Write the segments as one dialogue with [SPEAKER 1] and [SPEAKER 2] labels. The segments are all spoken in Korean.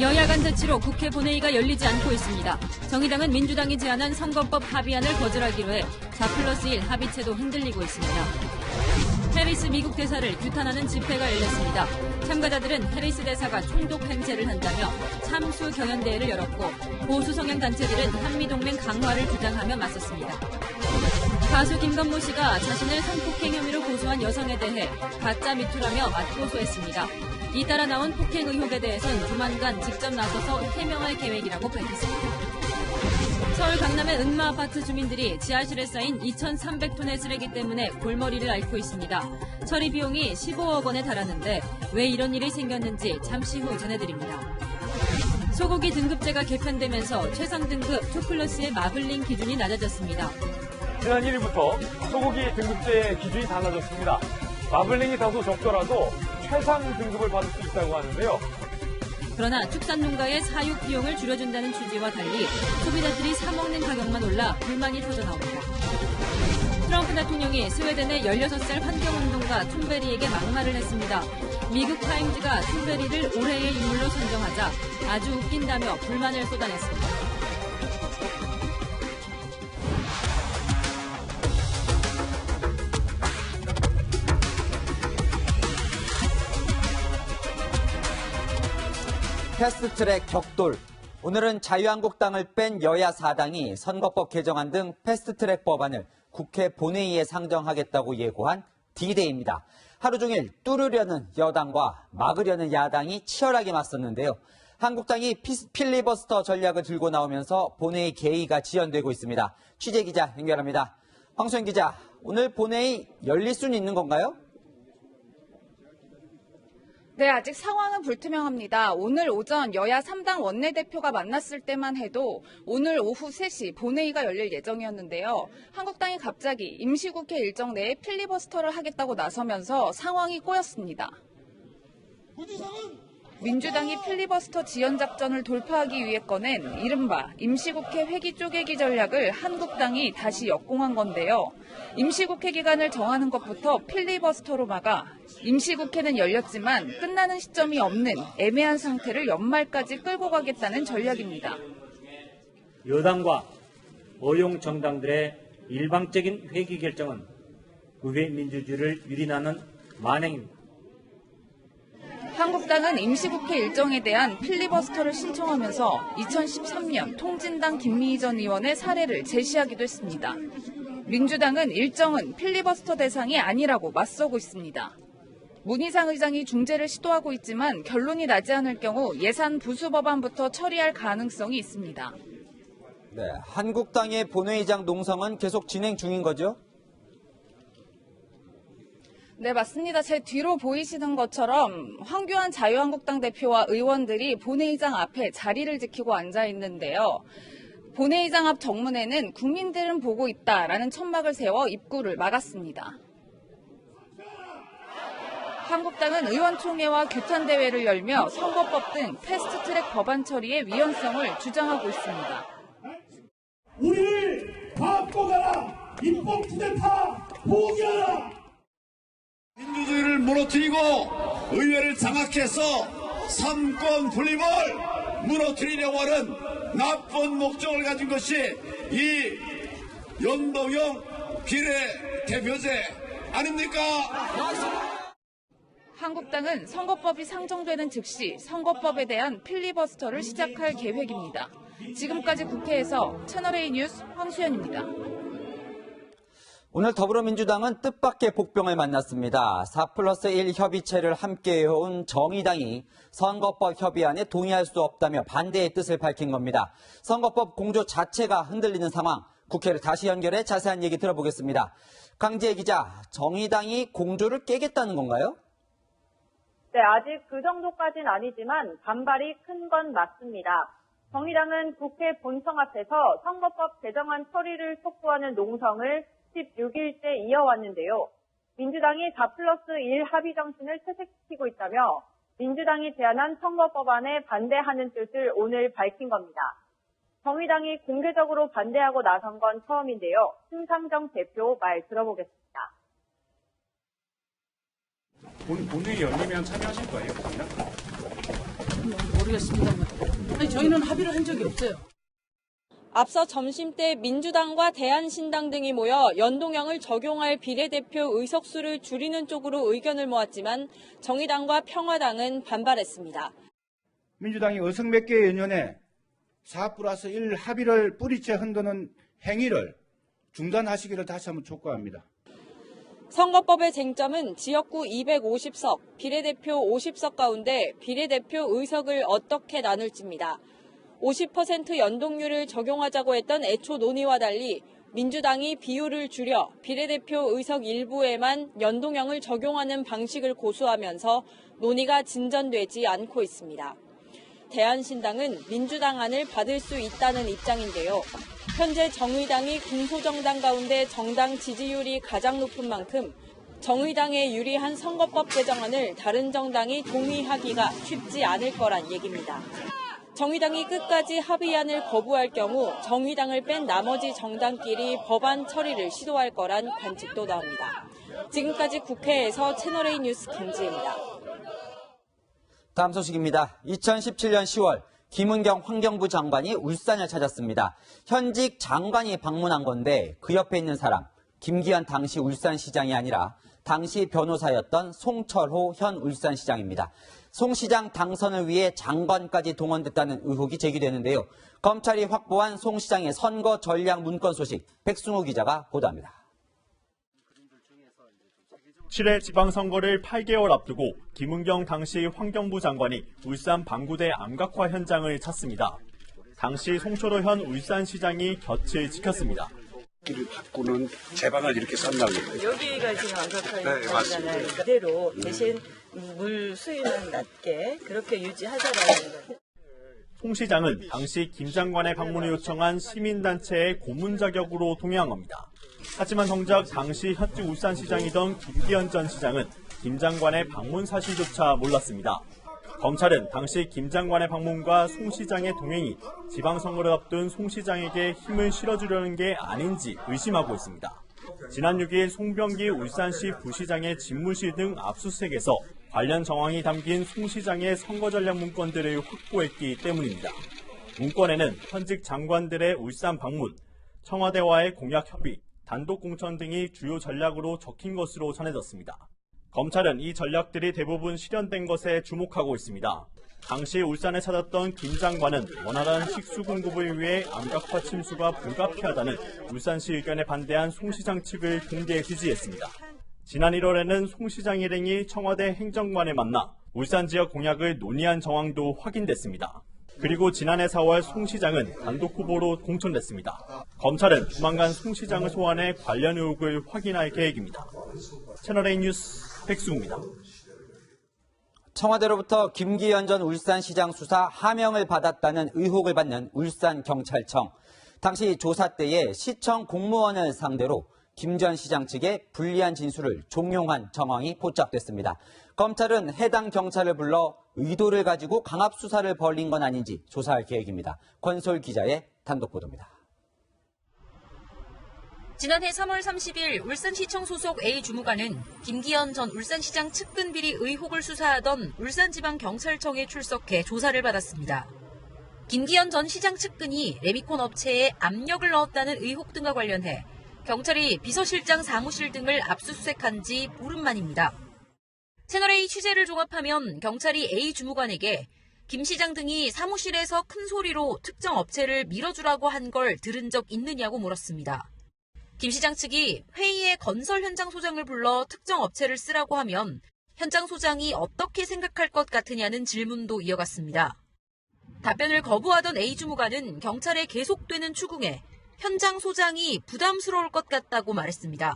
[SPEAKER 1] 여야 간 대치로 국회 본회의가 열리지 않고 있습니다. 정의당은 민주당이 제안한 선거법 합의안을 거절하기로 해 4+1 합의체도 흔들리고 있습니다. 해리스 미국 대사를 규탄하는 집회가 열렸습니다. 참가자들은 해리스 대사가 총독 행세를 한다며 참수 경연대회를 열었고 보수 성향 단체들은 한미동맹 강화를 주장하며 맞섰습니다. 가수 김건모 씨가 자신을 성폭행 혐의로 고소한 여성에 대해 가짜 미투라며 맞고소했습니다. 잇따라 나온 폭행 의혹에 대해선 조만간 직접 나서서 해명할 계획이라고 밝혔습니다. 서울 강남의 은마 아파트 주민들이 지하실에 쌓인 2,300톤의 쓰레기 때문에 골머리를 앓고 있습니다. 처리 비용이 15억 원에 달하는데 왜 이런 일이 생겼는지 잠시 후 전해드립니다. 소고기 등급제가 개편되면서 최상 등급 2+의 마블링 기준이 낮아졌습니다.
[SPEAKER 2] 지난 1일부터 소고기 등급제 기준이 달라졌습니다. 마블링이 다소 적더라도 최상 등급을 받을 수 있다고 하는데요.
[SPEAKER 1] 그러나 축산농가의 사육 비용을 줄여준다는 취지와 달리 소비자들이 사먹는 가격만 올라 불만이 터져나옵니다. 트럼프 대통령이 스웨덴의 16살 환경운동가 툰베리에게 막말을 했습니다. 미국 타임즈가 툰베리를 올해의 인물로 선정하자 아주 웃긴다며 불만을 쏟아냈습니다.
[SPEAKER 3] 패스트트랙 격돌. 오늘은 자유한국당을 뺀 여야 4당이 선거법 개정안 등 패스트트랙 법안을 국회 본회의에 상정하겠다고 예고한 D-Day입니다. 하루 종일 뚫으려는 여당과 막으려는 야당이 치열하게 맞섰는데요. 한국당이 필리버스터 전략을 들고 나오면서 본회의 개의가 지연되고 있습니다. 취재기자 연결합니다. 황소영 기자, 오늘 본회의 열릴 수는 있는 건가요?
[SPEAKER 4] 네, 아직 상황은 불투명합니다. 오늘 오전 여야 3당 원내대표가 만났을 때만 해도 오늘 오후 3시 본회의가 열릴 예정이었는데요. 한국당이 갑자기 임시국회 일정 내에 필리버스터를 하겠다고 나서면서 상황이 꼬였습니다. 민주당이 필리버스터 지연 작전을 돌파하기 위해 꺼낸 이른바 임시국회 회기 쪼개기 전략을 한국당이 다시 역공한 건데요. 임시국회 기간을 정하는 것부터 필리버스터로 막아 임시국회는 열렸지만 끝나는 시점이 없는 애매한 상태를 연말까지 끌고 가겠다는 전략입니다.
[SPEAKER 5] 여당과 어용 정당들의 일방적인 회기 결정은 의회 민주주의를 유린하는 만행입니다.
[SPEAKER 4] 한국당은 임시국회 일정에 대한 필리버스터를 신청하면서 2013년 통진당 김미희 전 의원의 사례를 제시하기도 했습니다. 민주당은 일정은 필리버스터 대상이 아니라고 맞서고 있습니다. 문희상 의장이 중재를 시도하고 있지만 결론이 나지 않을 경우 예산 부수 법안부터 처리할 가능성이 있습니다.
[SPEAKER 3] 네, 한국당의 본회의장 농성은 계속 진행 중인 거죠?
[SPEAKER 4] 네, 맞습니다. 제 뒤로 보이시는 것처럼 황교안 자유한국당 대표와 의원들이 본회의장 앞에 자리를 지키고 앉아 있는데요. 본회의장 앞 정문에는 국민들은 보고 있다라는 천막을 세워 입구를 막았습니다. 한국당은 의원총회와 규탄대회를 열며 선거법 등 패스트트랙 법안 처리의 위헌성을 주장하고 있습니다.
[SPEAKER 6] 우리를 갖고 가라! 입법투대파 포기하라! 민주주의를 무너뜨리고 의회를 장악해서 삼권 분립을 무너뜨리려고 하는 나쁜 목적을 가진 것이 이 연동형 비례대표제 아닙니까?
[SPEAKER 4] 한국당은 선거법이 상정되는 즉시 선거법에 대한 필리버스터를 시작할 계획입니다. 지금까지 국회에서 채널A 뉴스 황수연입니다.
[SPEAKER 3] 오늘 더불어민주당은 뜻밖의 복병을 만났습니다. 4+1 협의체를 함께 해온 정의당이 선거법 협의안에 동의할 수 없다며 반대의 뜻을 밝힌 겁니다. 선거법 공조 자체가 흔들리는 상황, 국회를 다시 연결해 자세한 얘기 들어보겠습니다. 강지혜 기자, 정의당이 공조를 깨겠다는 건가요?
[SPEAKER 7] 네, 아직 그 정도까지는 아니지만 반발이 큰 건 맞습니다. 정의당은 국회 본청 앞에서 선거법 개정안 처리를 촉구하는 농성을 16일째 이어왔는데요. 민주당이 4+1 합의 정신을 퇴색시키고 있다며 민주당이 제안한 선거법안에 반대하는 뜻을 오늘 밝힌 겁니다. 정의당이 공개적으로 반대하고 나선 건 처음인데요. 심상정 대표 말 들어보겠습니다.
[SPEAKER 8] 본회의 열리면 참여하실 거예요? 모르겠습니다만. 아니, 저희는 합의를 한 적이 없어요.
[SPEAKER 1] 앞서 점심때 민주당과 대한신당 등이 모여 연동형을 적용할 비례대표 의석수를 줄이는 쪽으로 의견을 모았지만 정의당과 평화당은 반발했습니다.
[SPEAKER 9] 민주당이 의석 몇 개의 연연에 4+1 합의를 뿌리째 흔드는 행위를 중단하시기를 다시 한번 촉구합니다.
[SPEAKER 1] 선거법의 쟁점은 지역구 250석, 비례대표 50석 가운데 비례대표 의석을 어떻게 나눌지입니다. 50% 연동률을 적용하자고 했던 애초 논의와 달리 민주당이 비율을 줄여 비례대표 의석 일부에만 연동형을 적용하는 방식을 고수하면서 논의가 진전되지 않고 있습니다. 대한신당은 민주당 안을 받을 수 있다는 입장인데요. 현재 정의당이 군소정당 가운데 정당 지지율이 가장 높은 만큼 정의당에 유리한 선거법 개정안을 다른 정당이 동의하기가 쉽지 않을 거란 얘기입니다. 정의당이 끝까지 합의안을 거부할 경우 정의당을 뺀 나머지 정당끼리 법안 처리를 시도할 거란 관측도 나옵니다. 지금까지 국회에서 채널A 뉴스 김지혜입니다.
[SPEAKER 3] 다음 소식입니다. 2017년 10월 김은경 환경부 장관이 울산을 찾았습니다. 현직 장관이 방문한 건데 그 옆에 있는 사람, 김기현 당시 울산시장이 아니라 당시 변호사였던 송철호 현 울산시장입니다. 송 시장 당선을 위해 장관까지 동원됐다는 의혹이 제기되는데요. 검찰이 확보한 송 시장의 선거 전략 문건 소식, 백승호 기자가 보도합니다.
[SPEAKER 10] 7회 지방선거를 8개월 앞두고 김은경 당시 환경부 장관이 울산 방구대 암각화 현장을 찾습니다. 당시 송철호 현 울산시장이 곁을 지켰습니다.
[SPEAKER 11] 길을 바꾸는 제방을 이렇게 쌌나고요.
[SPEAKER 12] 여기가 지금 암각화잖아요. 그대로 대신 물 수위는 낮게 그렇게 유지하자라는 거예요.
[SPEAKER 10] 송 시장은 당시 김 장관의 방문을 요청한 시민단체의 고문 자격으로 동행한 겁니다. 하지만 정작 당시 현직 울산시장이던 김기현 전 시장은 김 장관의 방문 사실조차 몰랐습니다. 검찰은 당시 김 장관의 방문과 송 시장의 동행이 지방선거를 앞둔 송 시장에게 힘을 실어주려는 게 아닌지 의심하고 있습니다. 지난 6일 송병기 울산시 부시장의 집무실 등 압수수색에서 관련 정황이 담긴 송 시장의 선거 전략 문건들을 확보했기 때문입니다. 문건에는 현직 장관들의 울산 방문, 청와대와의 공약 협의, 단독 공천 등이 주요 전략으로 적힌 것으로 전해졌습니다. 검찰은 이 전략들이 대부분 실현된 것에 주목하고 있습니다. 당시 울산에 찾았던 김 장관은 원활한 식수 공급을 위해 암각화 침수가 불가피하다는 울산시 의견에 반대한 송 시장 측을 공개 지지했습니다. 지난 1월에는 송 시장 일행이 청와대 행정관을 만나 울산 지역 공약을 논의한 정황도 확인됐습니다. 그리고 지난해 4월 송 시장은 단독 후보로 공천됐습니다. 검찰은 조만간 송 시장을 소환해 관련 의혹을 확인할 계획입니다. 채널A 뉴스 백승우입니다.
[SPEAKER 3] 청와대로부터 김기현 전 울산시장 수사 하명을 받았다는 의혹을 받는 울산경찰청. 당시 조사 때에 시청 공무원을 상대로 김 전 시장 측의 불리한 진술을 종용한 정황이 포착됐습니다. 검찰은 해당 경찰을 불러 의도를 가지고 강압 수사를 벌인 건 아닌지 조사할 계획입니다. 권솔 기자의 단독 보도입니다.
[SPEAKER 13] 지난해 3월 30일 울산시청 소속 A 주무관은 김기현 전 울산시장 측근 비리 의혹을 수사하던 울산지방경찰청에 출석해 조사를 받았습니다. 김기현 전 시장 측근이 레미콘 업체에 압력을 넣었다는 의혹 등과 관련해 경찰이 비서실장 사무실 등을 압수수색한 지 보름 만입니다. 채널A 취재를 종합하면 경찰이 A 주무관에게 김 시장 등이 사무실에서 큰 소리로 특정 업체를 밀어주라고 한 걸 들은 적 있느냐고 물었습니다. 김 시장 측이 회의에 건설 현장 소장을 불러 특정 업체를 쓰라고 하면 현장 소장이 어떻게 생각할 것 같으냐는 질문도 이어갔습니다. 답변을 거부하던 A 주무관은 경찰의 계속되는 추궁에 현장 소장이 부담스러울 것 같다고 말했습니다.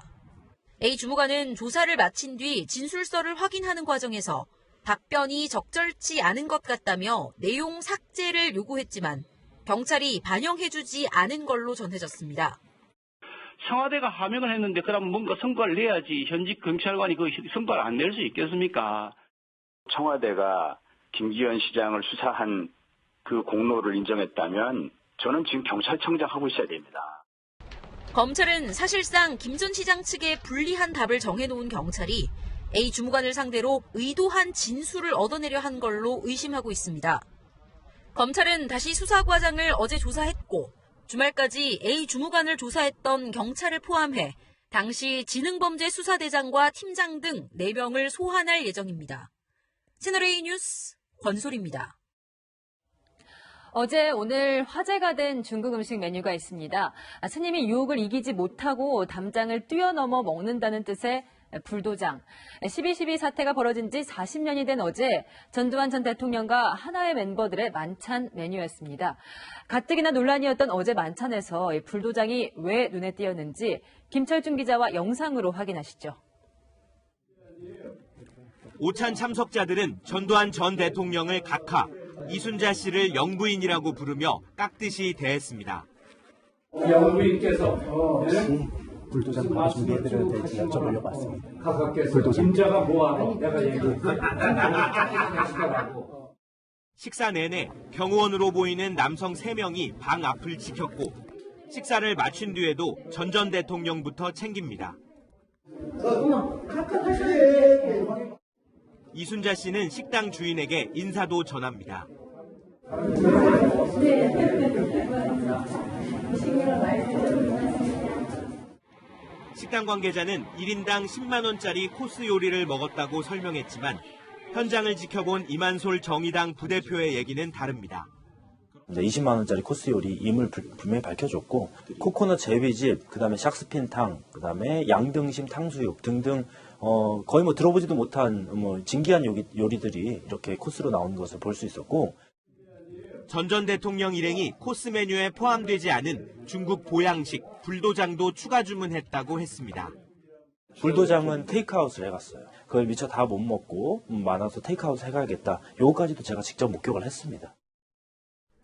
[SPEAKER 13] A 주무관은 조사를 마친 뒤 진술서를 확인하는 과정에서 답변이 적절치 않은 것 같다며 내용 삭제를 요구했지만 경찰이 반영해주지 않은 걸로 전해졌습니다.
[SPEAKER 14] 청와대가 하명을 했는데 그럼 뭔가 성과를 내야지 현직 경찰관이 그 성과를 안 낼 수 있겠습니까?
[SPEAKER 15] 청와대가 김기현 시장을 수사한 그 공로를 인정했다면 저는 지금 경찰청장 하고 있어야 됩니다.
[SPEAKER 13] 검찰은 사실상 김 전 시장 측의 불리한 답을 정해놓은 경찰이 A 주무관을 상대로 의도한 진술을 얻어내려 한 걸로 의심하고 있습니다. 검찰은 다시 수사 과정을 어제 조사했고 주말까지 A 주무관을 조사했던 경찰을 포함해 당시 지능범죄수사대장과 팀장 등 4명을 소환할 예정입니다. 채널A 뉴스 권솔입니다.
[SPEAKER 1] 어제 오늘 화제가 된 중국 음식 메뉴가 있습니다. 스님이 유혹을 이기지 못하고 담장을 뛰어넘어 먹는다는 뜻의 불도장. 12.12 사태가 벌어진 지 40년이 된 어제 전두환 전 대통령과 하나의 멤버들의 만찬 메뉴였습니다. 가뜩이나 논란이었던 어제 만찬에서 불도장이 왜 눈에 띄었는지 김철중 기자와 영상으로 확인하시죠.
[SPEAKER 16] 오찬 참석자들은 전두환 전 대통령을 각하, 이순자 씨를 영부인이라고 부르며 깍듯이 대했습니다.
[SPEAKER 17] 영부인께서 불도장 바로 준비해드려야 될지 여쭤보려고 왔습니다. 가깝게서 김자가 뭐하고 내가 얘기했지.
[SPEAKER 16] 식사 내내 경호원으로 보이는 남성 3명이 방 앞을 지켰고 식사를 마친 뒤에도 전 대통령부터 챙깁니다. 이순자 씨는 식당 주인에게 인사도 전합니다. 식당 관계자는 1인당 10만 원짜리 코스 요리를 먹었다고 설명했지만 현장을 지켜본 이만솔 정의당 부대표의 얘기는 다릅니다.
[SPEAKER 18] 20만 원짜리 코스 요리 임을 분명히 밝혀줬고 코코넛 제비즙, 그다음에 샥스핀탕, 그다음에 양등심 탕수육 등등 거의 들어보지도 못한 진기한 요리들이 이렇게 코스로 나오는 것을 볼 수 있었고
[SPEAKER 16] 전 대통령 일행이 코스 메뉴에 포함되지 않은 중국 보양식 불도장도 추가 주문했다고 했습니다.
[SPEAKER 18] 불도장은 테이크아웃을 해갔어요. 그걸 미처 다 못 먹고 많아서 테이크아웃 해가야겠다. 요거까지도 제가 직접 목격을 했습니다.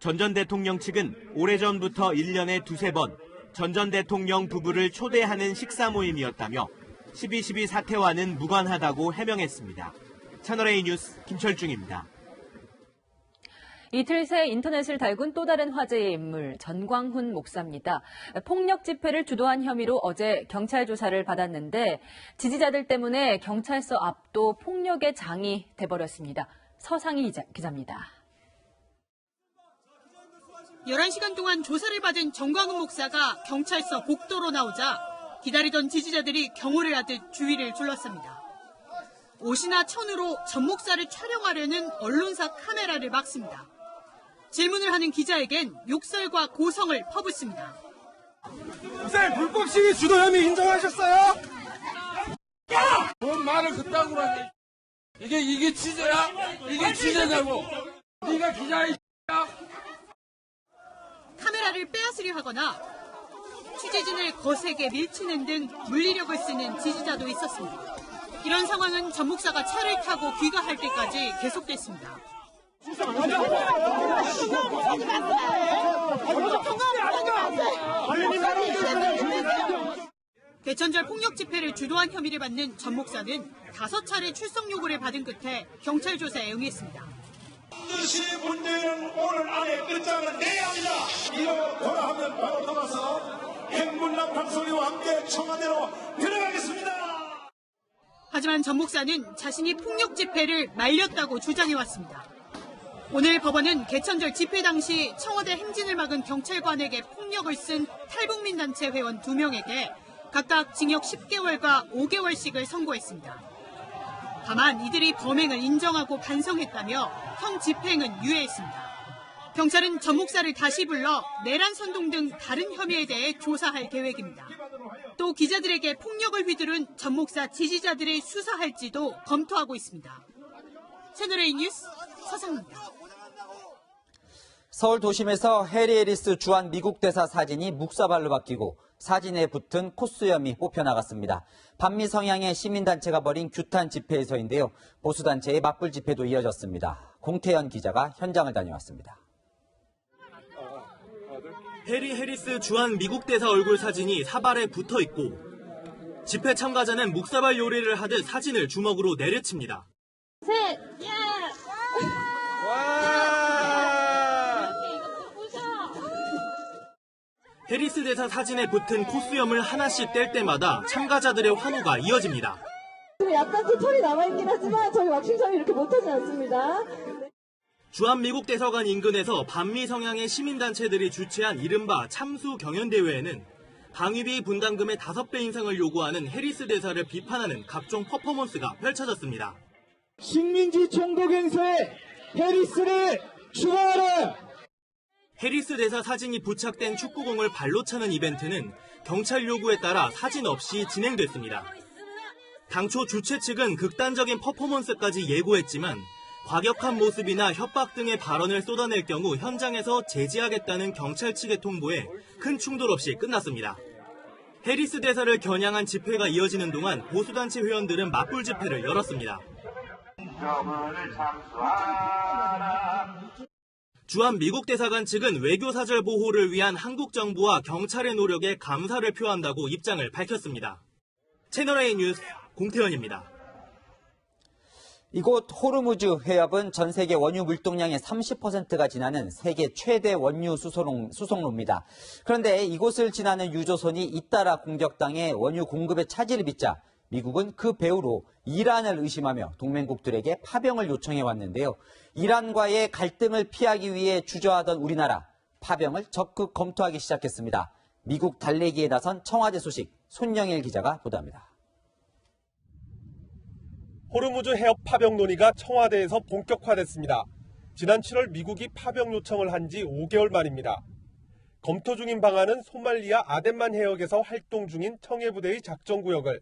[SPEAKER 16] 전 대통령 측은 오래전부터 1년에 2-3번 전 대통령 부부를 초대하는 식사 모임이었다며 12.12 사태와는 무관하다고 해명했습니다. 채널A 뉴스 김철중입니다.
[SPEAKER 1] 이틀 새 인터넷을 달군 또 다른 화제의 인물 전광훈 목사입니다. 폭력 집회를 주도한 혐의로 어제 경찰 조사를 받았는데 지지자들 때문에 경찰서 앞도 폭력의 장이 돼버렸습니다. 서상희 기자입니다.
[SPEAKER 19] 11시간 동안 조사를 받은 전광훈 목사가 경찰서 복도로 나오자 기다리던 지지자들이 경호를 하듯 주위를 둘러쌉니다. 옷이나 천으로 전 목사를 촬영하려는 언론사 카메라를 막습니다. 질문을 하는 기자에겐 욕설과 고성을 퍼붓습니다.
[SPEAKER 20] 목사님 불법 시위 주도 혐의 인정하셨어요? 뭔 말을 그따구로 하네. 이게 취재야? 이게 취재냐고. 네가 기자야.
[SPEAKER 19] 카메라를 빼앗으려 하거나 취재진을 거세게 밀치는 등 물리력을 쓰는 지지자도 있었습니다. 이런 상황은 전 목사가 차를 타고 귀가할 때까지 계속됐습니다. 개천절 폭력 집회를 주도한 혐의를 받는 전 목사는 5차례 출석 요구를 받은 끝에 경찰 조사에 응했습니다.
[SPEAKER 6] 반드시 문재인은 오늘 안에 끝장을 내야 합니다. 이거 돌아하면 바로 돌아서 행문남 방송이와 함께 청와대로 들어가겠습니다.
[SPEAKER 19] 하지만 전 목사는 자신이 폭력 집회를 말렸다고 주장해왔습니다. 오늘 법원은 개천절 집회 당시 청와대 행진을 막은 경찰관에게 폭력을 쓴 탈북민 단체 회원 2명에게 각각 징역 10개월과 5개월씩을 선고했습니다. 다만 이들이 범행을 인정하고 반성했다며 형 집행은 유예했습니다. 경찰은 전 목사를 다시 불러 내란 선동 등 다른 혐의에 대해 조사할 계획입니다. 또 기자들에게 폭력을 휘두른 전 목사 지지자들을 수사할지도 검토하고 있습니다. 채널A 뉴스 서상입니다.
[SPEAKER 3] 서울 도심에서 해리 해리스 주한 미국 대사 사진이 묵사발로 바뀌고 사진에 붙은 코스염이 뽑혀나갔습니다. 반미 성향의 시민단체가 벌인 규탄 집회에서인데요. 보수단체의 맞불 집회도 이어졌습니다. 공태현 기자가 현장을 다녀왔습니다.
[SPEAKER 21] 해리 해리스 주한 미국 대사 얼굴 사진이 사발에 붙어 있고 집회 참가자는 묵사발 요리를 하듯 사진을 주먹으로 내려칩니다.
[SPEAKER 22] 셋,
[SPEAKER 21] 해리스 대사 사진에 붙은 코스염을 하나씩 뗄 때마다 참가자들의 환호가 이어집니다.
[SPEAKER 22] 약간 털이 남아있긴 하지만 저희 왁싱샵이 이렇게 못하지 않습니다.
[SPEAKER 21] 주한 미국 대사관 인근에서 반미 성향의 시민단체들이 주최한 이른바 참수 경연대회에는 방위비 분담금의 5배 인상을 요구하는 해리스 대사를 비판하는 각종 퍼포먼스가 펼쳐졌습니다.
[SPEAKER 17] 식민지 정복 행사에 해리스를 추방하라!
[SPEAKER 21] 해리스 대사 사진이 부착된 축구공을 발로 차는 이벤트는 경찰 요구에 따라 사진 없이 진행됐습니다. 당초 주최 측은 극단적인 퍼포먼스까지 예고했지만 과격한 모습이나 협박 등의 발언을 쏟아낼 경우 현장에서 제지하겠다는 경찰 측의 통보에 큰 충돌 없이 끝났습니다. 해리스 대사를 겨냥한 집회가 이어지는 동안 보수단체 회원들은 맞불 집회를 열었습니다. 주한 미국 대사관 측은 외교사절 보호를 위한 한국 정부와 경찰의 노력에 감사를 표한다고 입장을 밝혔습니다. 채널A 뉴스 공태현입니다.
[SPEAKER 3] 이곳 호르무즈 해협은 전 세계 원유 물동량의 30%가 지나는 세계 최대 원유 수송로입니다. 그런데 이곳을 지나는 유조선이 잇따라 공격당해 원유 공급에 차질을 빚자 미국은 그 배후로 이란을 의심하며 동맹국들에게 파병을 요청해 왔는데요. 이란과의 갈등을 피하기 위해 주저하던 우리나라, 파병을 적극 검토하기 시작했습니다. 미국 달래기에 나선 청와대 소식 손영일 기자가 보도합니다.
[SPEAKER 2] 호르무즈 해협 파병 논의가 청와대에서 본격화됐습니다. 지난 7월 미국이 파병 요청을 한 지 5개월 만입니다. 검토 중인 방안은 소말리아 아덴만 해역에서 활동 중인 청해부대의 작전구역을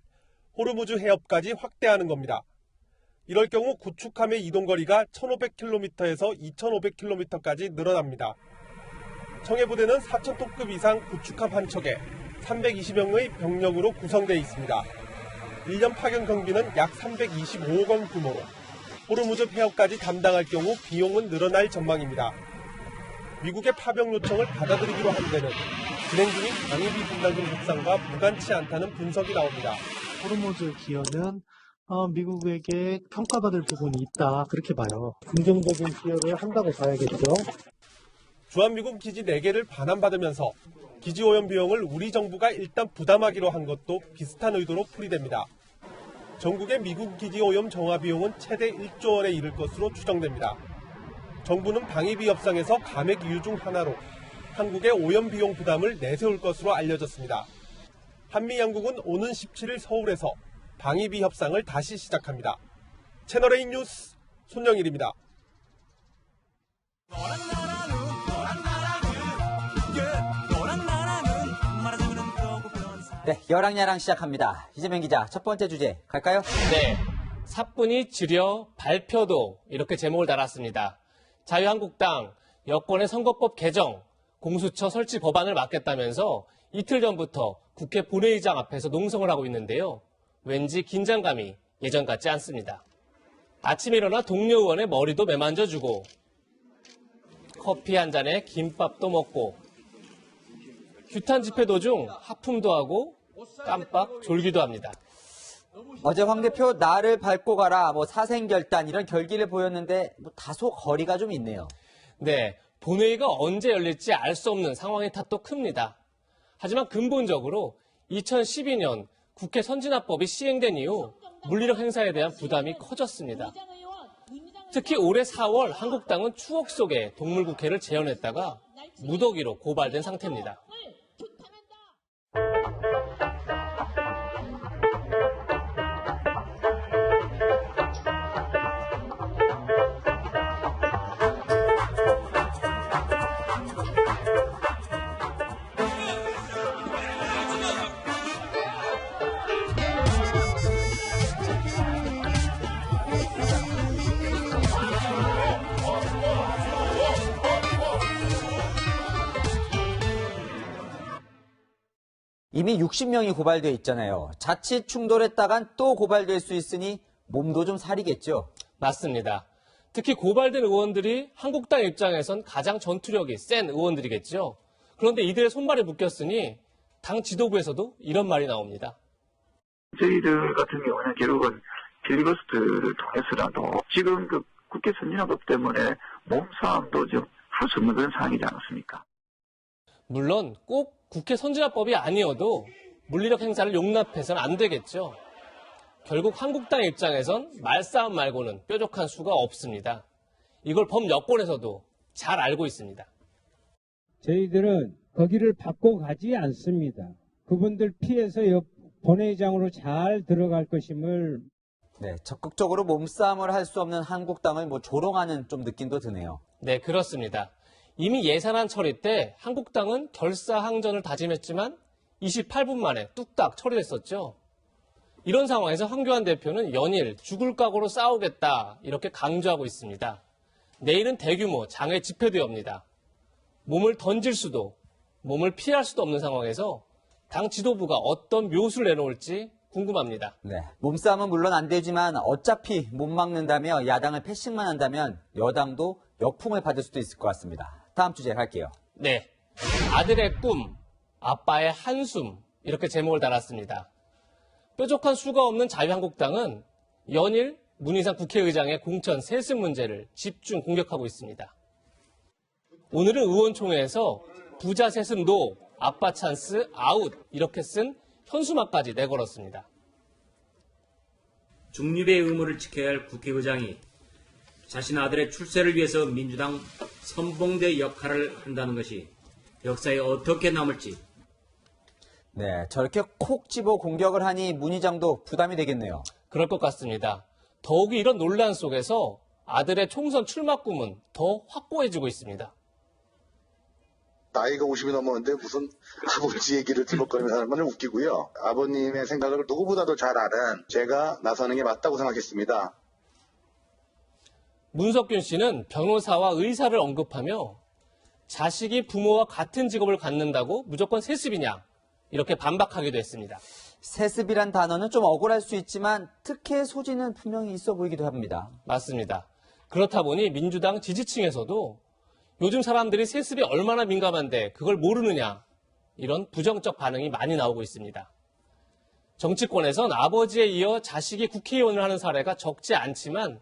[SPEAKER 2] 호르무즈 해협까지 확대하는 겁니다. 이럴 경우 구축함의 이동거리가 1,500km에서 2,500km까지 늘어납니다. 청해부대는 4,000톤급 이상 구축함 한 척에 320명의 병력으로 구성되어 있습니다. 1년 파견 경비는 약 325억 원 규모로 호르무즈 해역까지 담당할 경우 비용은 늘어날 전망입니다. 미국의 파병 요청을 받아들이기로 한 데는 진행 중인 방위비 분담금 협상과 무관치 않다는 분석이 나옵니다.
[SPEAKER 22] 호르무즈 기여는 미국에게 평가받을 부분이 있다, 그렇게 봐요. 긍정적인 기여를 한다고 봐야겠죠.
[SPEAKER 2] 주한미군 기지 4개를 반환받으면서 기지 오염 비용을 우리 정부가 일단 부담하기로 한 것도 비슷한 의도로 풀이됩니다. 전국의 미국 기지 오염 정화 비용은 최대 1조 원에 이를 것으로 추정됩니다. 정부는 방위비 협상에서 감액 이유 중 하나로 한국의 오염 비용 부담을 내세울 것으로 알려졌습니다. 한미 양국은 오는 17일 서울에서 방위비 협상을 다시 시작합니다. 채널A 뉴스 손영일입니다.
[SPEAKER 3] 네, 여랑야랑 시작합니다. 이재명 기자, 첫 번째 주제 갈까요?
[SPEAKER 23] 네, 사뿐히 지려 발표도 이렇게 제목을 달았습니다. 자유한국당 여권의 선거법 개정, 공수처 설치 법안을 맡겠다면서 이틀 전부터 국회 본회의장 앞에서 농성을 하고 있는데요. 왠지 긴장감이 예전 같지 않습니다. 아침에 일어나 동료 의원의 머리도 매만져주고 커피 한 잔에 김밥도 먹고 규탄 집회 도중 하품도 하고 깜빡 졸기도 합니다.
[SPEAKER 3] 어제 황 대표 나를 밟고 가라, 사생결단 이런 결기를 보였는데 다소 거리가 좀 있네요.
[SPEAKER 23] 네, 본회의가 언제 열릴지 알 수 없는 상황의 탓도 큽니다. 하지만 근본적으로 2012년 국회 선진화법이 시행된 이후 물리력 행사에 대한 부담이 커졌습니다. 특히 올해 4월 한국당은 추억 속에 동물국회를 재현했다가 무더기로 고발된 상태입니다.
[SPEAKER 3] 이미 60명이 고발돼 있잖아요. 자칫 충돌했다간 또 고발될 수 있으니 몸도 좀 사리겠죠?
[SPEAKER 23] 맞습니다. 특히 고발된 의원들이 한국당 입장에선 가장 전투력이 센 의원들이겠죠. 그런데 이들의 손발이 묶였으니 당 지도부에서도 이런 말이 나옵니다.
[SPEAKER 24] 저희들 같은 경우는 결국은 필리버스터를 통해서라도 지금 그 국회 선진화법 때문에 몸싸움도 좀 할 수 없는 그런 상황이지 않았습니까?
[SPEAKER 23] 물론 꼭 국회 선진화법이 아니어도 물리력 행사를 용납해서는 안 되겠죠. 결국 한국당 입장에선 말싸움 말고는 뾰족한 수가 없습니다. 이걸 범여권에서도 잘 알고 있습니다.
[SPEAKER 4] 저희들은 거기를 바꿔 가지 않습니다. 그분들 피해서 본회의장으로 잘 들어갈 것임을.
[SPEAKER 3] 네, 적극적으로 몸싸움을 할 수 없는 한국당을 조롱하는 좀 느낌도 드네요.
[SPEAKER 23] 네, 그렇습니다. 이미 예산안 처리 때 한국당은 결사항전을 다짐했지만 28분 만에 뚝딱 처리됐었죠. 이런 상황에서 황교안 대표는 연일 죽을 각오로 싸우겠다 이렇게 강조하고 있습니다. 내일은 대규모 장외 집회도 엽니다. 몸을 던질 수도 몸을 피할 수도 없는 상황에서 당 지도부가 어떤 묘수를 내놓을지 궁금합니다.
[SPEAKER 3] 네, 몸싸움은 물론 안 되지만 어차피 못 막는다며 야당을 패싱만 한다면 여당도 역풍을 받을 수도 있을 것 같습니다. 다음 주제 갈게요.
[SPEAKER 23] 네, 아들의 꿈, 아빠의 한숨 이렇게 제목을 달았습니다. 뾰족한 수가 없는 자유한국당은 연일 문희상 국회의장의 공천 세습 문제를 집중 공격하고 있습니다. 오늘은 의원총회에서 부자 세습 노, 아빠 찬스 아웃 이렇게 쓴 현수막까지 내걸었습니다.
[SPEAKER 5] 중립의 의무를 지켜야 할 국회의장이 자신 아들의 출세를 위해서 민주당 선봉대 역할을 한다는 것이 역사에 어떻게 남을지.
[SPEAKER 3] 네, 저렇게 콕 집어 공격을 하니 문 의장도 부담이 되겠네요.
[SPEAKER 23] 그럴 것 같습니다. 더욱이 이런 논란 속에서 아들의 총선 출마 꿈은 더 확고해지고 있습니다.
[SPEAKER 7] 나이가 50이 넘었는데 무슨 아버지 얘기를 들먹거리면서 하는 건 좀 웃기고요. 아버님의 생각을 누구보다도 잘 아는 제가 나서는 게 맞다고 생각했습니다.
[SPEAKER 23] 문석균 씨는 변호사와 의사를 언급하며 자식이 부모와 같은 직업을 갖는다고 무조건 세습이냐 이렇게 반박하기도 했습니다.
[SPEAKER 3] 세습이란 단어는 좀 억울할 수 있지만 특혜의 소지는 분명히 있어 보이기도 합니다.
[SPEAKER 23] 맞습니다. 그렇다 보니 민주당 지지층에서도 요즘 사람들이 세습에 얼마나 민감한데 그걸 모르느냐 이런 부정적 반응이 많이 나오고 있습니다. 정치권에선 아버지에 이어 자식이 국회의원을 하는 사례가 적지 않지만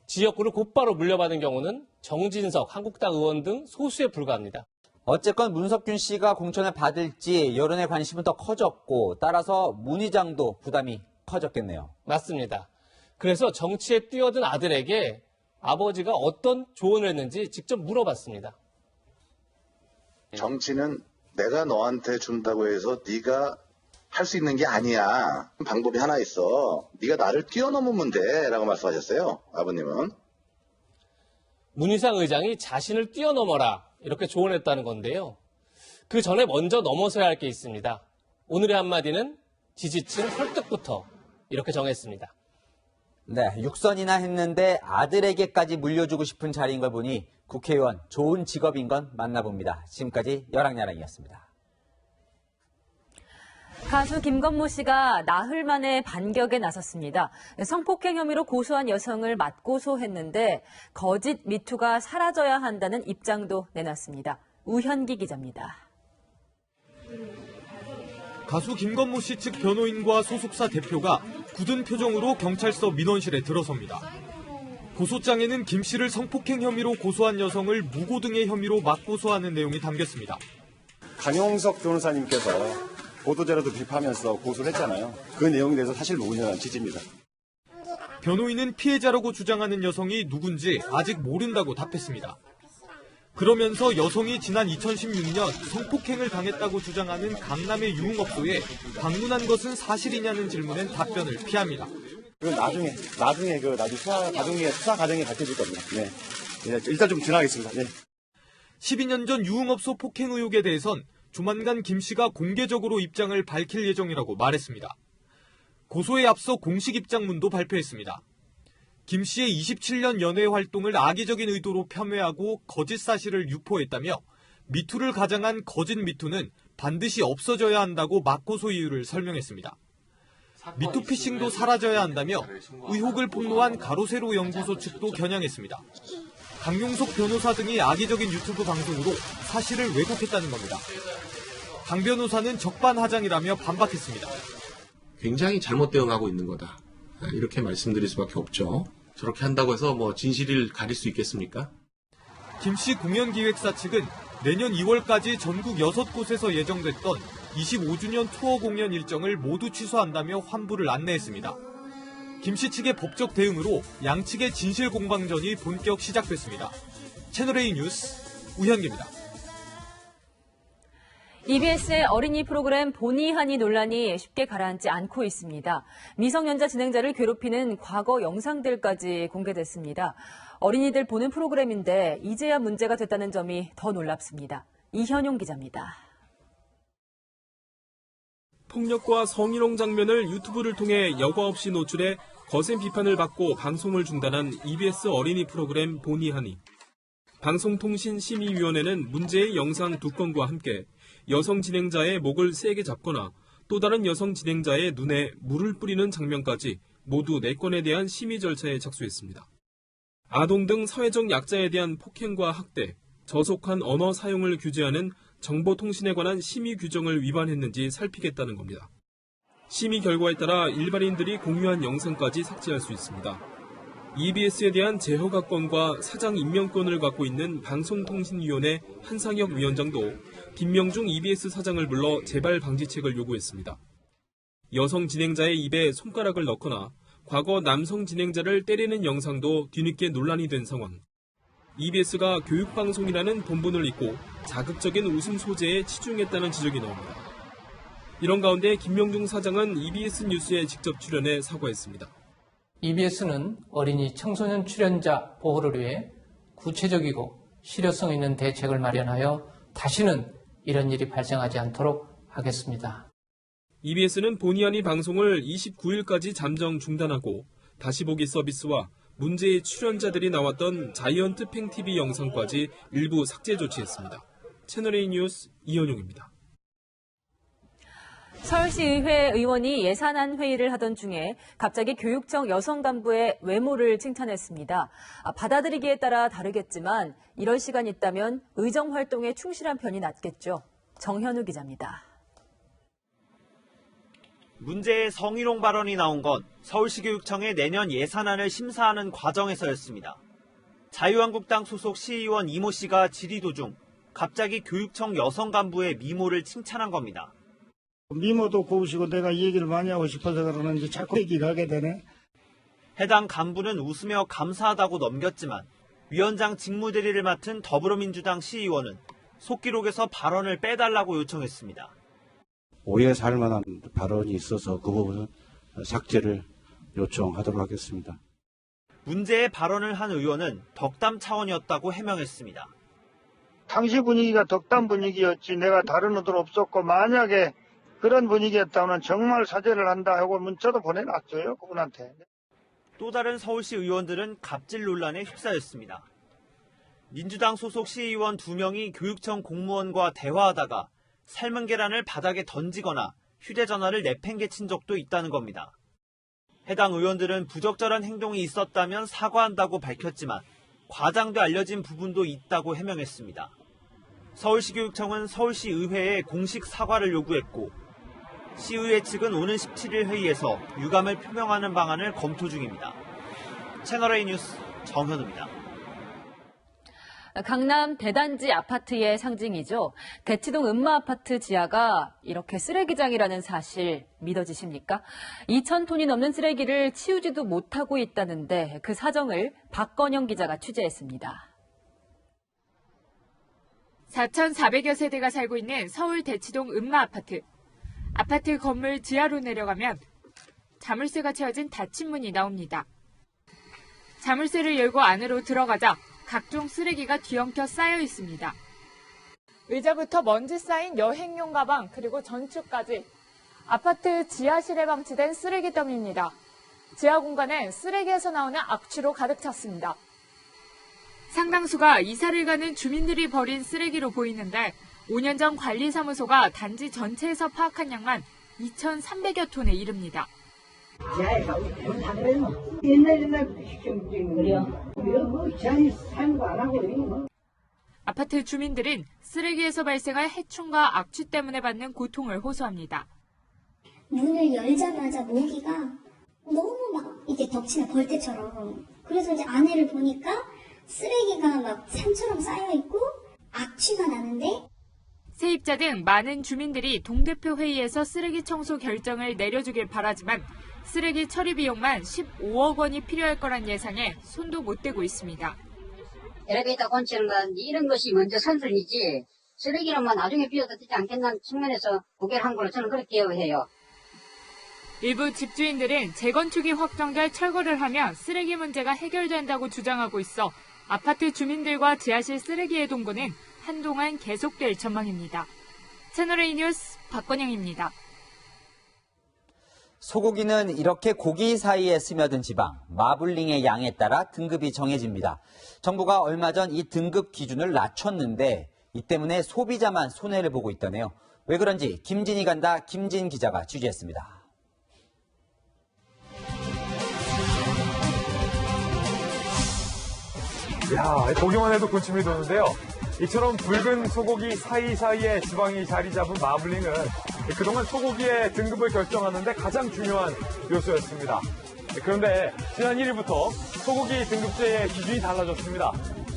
[SPEAKER 23] 지역구를 곧바로 물려받은 경우는 정진석 한국당 의원 등 소수에 불과합니다.
[SPEAKER 3] 어쨌건 문석균 씨가 공천을 받을지 여론의 관심은 더 커졌고 따라서 문 의장도 부담이 커졌겠네요.
[SPEAKER 23] 맞습니다. 그래서 정치에 뛰어든 아들에게 아버지가 어떤 조언을 했는지 직접 물어봤습니다.
[SPEAKER 7] 정치는 내가 너한테 준다고 해서 네가 할 수 있는 게 아니야. 방법이 하나 있어. 네가 나를 뛰어넘으면 돼 라고 말씀하셨어요. 아버님은.
[SPEAKER 23] 문희상 의장이 자신을 뛰어넘어라 이렇게 조언했다는 건데요. 그 전에 먼저 넘어서야 할 게 있습니다. 오늘의 한마디는 지지층 설득부터 이렇게 정했습니다.
[SPEAKER 3] 네, 6선이나 했는데 아들에게까지 물려주고 싶은 자리인 걸 보니 국회의원 좋은 직업인 건 맞나 봅니다. 지금까지 여랑야랑이었습니다.
[SPEAKER 1] 가수 김건모 씨가 나흘 만에 반격에 나섰습니다. 성폭행 혐의로 고소한 여성을 맞고소했는데 거짓 미투가 사라져야 한다는 입장도 내놨습니다. 우현기 기자입니다.
[SPEAKER 8] 가수 김건모 씨 측 변호인과 소속사 대표가 굳은 표정으로 경찰서 민원실에 들어섭니다. 고소장에는 김 씨를 성폭행 혐의로 고소한 여성을 무고 등의 혐의로 맞고소하는 내용이 담겼습니다.
[SPEAKER 25] 강용석 변호사님께서 보도자료도 비판하면서 고소를 했잖아요. 그 내용에 대해서 사실 모르는 취지입니다.
[SPEAKER 8] 변호인은 피해자라고 주장하는 여성이 누군지 아직 모른다고 답했습니다. 그러면서 여성이 지난 2016년 성폭행을 당했다고 주장하는 강남의 유흥업소에 방문한 것은 사실이냐는 질문엔 답변을 피합니다.
[SPEAKER 25] 그건 나중에 수사 과정에 밝혀질 겁니다. 네. 일단 좀 지나가겠습니다. 네.
[SPEAKER 8] 12년 전 유흥업소 폭행 의혹에 대해선 조만간 김 씨가 공개적으로 입장을 밝힐 예정이라고 말했습니다. 고소에 앞서 공식 입장문도 발표했습니다. 김 씨의 27년 연애 활동을 악의적인 의도로 폄훼하고 거짓 사실을 유포했다며 미투를 가장한 거짓 미투는 반드시 없어져야 한다고 맞고소 이유를 설명했습니다. 미투 피싱도 사라져야 한다며 의혹을 폭로한 가로세로 연구소 측도 겨냥했습니다. 강용석 변호사 등이 악의적인 유튜브 방송으로 사실을 왜곡했다는 겁니다. 강 변호사는 적반하장이라며 반박했습니다.
[SPEAKER 26] 굉장히 잘못 대응하고 있는 거다. 이렇게 말씀드릴 수밖에 없죠. 저렇게 한다고 해서 진실을 가릴 수 있겠습니까?
[SPEAKER 8] 김 씨 공연기획사 측은 내년 2월까지 전국 6곳에서 예정됐던 25주년 투어 공연 일정을 모두 취소한다며 환불을 안내했습니다. 김씨 측의 법적 대응으로 양측의 진실 공방전이 본격 시작됐습니다. 채널A 뉴스 우현기입니다.
[SPEAKER 1] EBS의 어린이 프로그램 보니 하니 논란이 쉽게 가라앉지 않고 있습니다. 미성년자 진행자를 괴롭히는 과거 영상들까지 공개됐습니다. 어린이들 보는 프로그램인데 이제야 문제가 됐다는 점이 더 놀랍습니다. 이현용 기자입니다.
[SPEAKER 9] 폭력과 성희롱 장면을 유튜브를 통해 여과 없이 노출해 거센 비판을 받고 방송을 중단한 EBS 어린이 프로그램 보니 하니. 방송통신심의위원회는 문제의 영상 2건과 함께 여성 진행자의 목을 세게 잡거나 또 다른 여성 진행자의 눈에 물을 뿌리는 장면까지 모두 4건에 대한 심의 절차에 착수했습니다. 아동 등 사회적 약자에 대한 폭행과 학대, 저속한 언어 사용을 규제하는 정보통신에 관한 심의 규정을 위반했는지 살피겠다는 겁니다. 심의 결과에 따라 일반인들이 공유한 영상까지 삭제할 수 있습니다. EBS에 대한 제허가권과 사장 임명권을 갖고 있는 방송통신위원회 한상혁 위원장도 김명중 EBS 사장을 불러 재발 방지책을 요구했습니다. 여성 진행자의 입에 손가락을 넣거나 과거 남성 진행자를 때리는 영상도 뒤늦게 논란이 된 상황. EBS가 교육방송이라는 본분을 잊고 자극적인 웃음 소재에 치중했다는 지적이 나옵니다. 이런 가운데 김명중 사장은 EBS 뉴스에 직접 출연해 사과했습니다.
[SPEAKER 10] EBS는 어린이 청소년 출연자 보호를 위해 구체적이고 실효성 있는 대책을 마련하여 다시는 이런 일이 발생하지 않도록 하겠습니다.
[SPEAKER 9] EBS는 보니 하니 방송을 29일까지 잠정 중단하고 다시 보기 서비스와 문제의 출연자들이 나왔던 자이언트 팽TV 영상까지 일부 삭제 조치했습니다. 채널A 뉴스 이현용입니다.
[SPEAKER 1] 서울시의회 의원이 예산안 회의를 하던 중에 갑자기 교육청 여성 간부의 외모를 칭찬했습니다. 받아들이기에 따라 다르겠지만 이럴 시간이 있다면 의정 활동에 충실한 편이 낫겠죠. 정현우 기자입니다.
[SPEAKER 16] 문제의 성희롱 발언이 나온 건 서울시교육청의 내년 예산안을 심사하는 과정에서였습니다. 자유한국당 소속 시의원 이모 씨가 질의 도중 갑자기 교육청 여성 간부의 미모를 칭찬한 겁니다.
[SPEAKER 11] 미모도 고우시고 내가 이 얘기를 많이 하고 싶어서 그러는지 자꾸 얘기가 하게 되네.
[SPEAKER 16] 해당 간부는 웃으며 감사하다고 넘겼지만 위원장 직무대리를 맡은 더불어민주당 시의원은 속기록에서 발언을 빼달라고 요청했습니다.
[SPEAKER 12] 오해 살 만한 발언이 있어서 그 부분은 삭제를 요청하도록 하겠습니다.
[SPEAKER 16] 문제의 발언을 한 의원은 덕담 차원이었다고 해명했습니다.
[SPEAKER 11] 당시 분위기가 덕담 분위기였지 내가 다른 의도는 없었고 만약에 그런 분위기였다면 정말 사죄를 한다 하고 문자도 보내놨어요, 그분한테.
[SPEAKER 16] 또 다른 서울시 의원들은 갑질 논란에 휩싸였습니다. 민주당 소속 시의원 2명이 교육청 공무원과 대화하다가 삶은 계란을 바닥에 던지거나 휴대전화를 내팽개친 적도 있다는 겁니다. 해당 의원들은 부적절한 행동이 있었다면 사과한다고 밝혔지만 과장돼 알려진 부분도 있다고 해명했습니다. 서울시교육청은 서울시의회에 공식 사과를 요구했고 시의회 측은 오는 17일 회의에서 유감을 표명하는 방안을 검토 중입니다. 채널A 뉴스 정현우입니다.
[SPEAKER 1] 강남 대단지 아파트의 상징이죠. 대치동 음마아파트 지하가 이렇게 쓰레기장이라는 사실 믿어지십니까? 2,000톤이 넘는 쓰레기를 치우지도 못하고 있다는데 그 사정을 박건영 기자가 취재했습니다.
[SPEAKER 14] 4,400여 세대가 살고 있는 서울 대치동 음마아파트. 아파트 건물 지하로 내려가면 자물쇠가 채워진 닫힌 문이 나옵니다. 자물쇠를 열고 안으로 들어가자 각종 쓰레기가 뒤엉켜 쌓여 있습니다. 의자부터 먼지 쌓인 여행용 가방 그리고 전축까지 아파트 지하실에 방치된 쓰레기 더미입니다. 지하 공간엔 쓰레기에서 나오는 악취로 가득 찼습니다. 상당수가 이사를 가는 주민들이 버린 쓰레기로 보이는데 5년 전 관리사무소가 단지 전체에서 파악한 양만 2,300여 톤에 이릅니다. 아파트 주민들은 쓰레기에서 발생할 해충과 악취 때문에 받는 고통을 호소합니다.
[SPEAKER 15] 문을 열자마자 모기가 너무 막 이게 덮치는 벌떼처럼. 그래서 이제 안에를 보니까 쓰레기가 막 산처럼 쌓여있고 악취가 나는데
[SPEAKER 14] 세입자 등 많은 주민들이 동대표 회의에서 쓰레기 청소 결정을 내려주길 바라지만 쓰레기 처리 비용만 15억 원이 필요할 거란 예상에 손도 못 대고 있습니다.
[SPEAKER 6] 엘리베이터 건축은 이런 것이 먼저 선순위지 쓰레기는 나중에 비워도 되지 않겠다는 측면에서 고개를 한 걸로 저는 그렇게 해요.
[SPEAKER 14] 일부 집주인들은 재건축이 확정될 철거를 하면 쓰레기 문제가 해결된다고 주장하고 있어 아파트 주민들과 지하실 쓰레기의 동거는 한동안 계속될 전망입니다. 채널A 뉴스 박건영입니다.
[SPEAKER 3] 소고기는 이렇게 고기 사이에 스며든 지방, 마블링의 양에 따라 등급이 정해집니다. 정부가 얼마 전 이 등급 기준을 낮췄는데 이 때문에 소비자만 손해를 보고 있다네요. 왜 그런지 김진이 간다 김진 기자가 취재했습니다.
[SPEAKER 13] 야, 보기만 해도 군침이 도는데요. 이처럼 붉은 소고기 사이사이에 지방이 자리 잡은 마블링은 그동안 소고기의 등급을 결정하는데 가장 중요한 요소였습니다. 그런데 지난 1일부터 소고기 등급제의 기준이 달라졌습니다.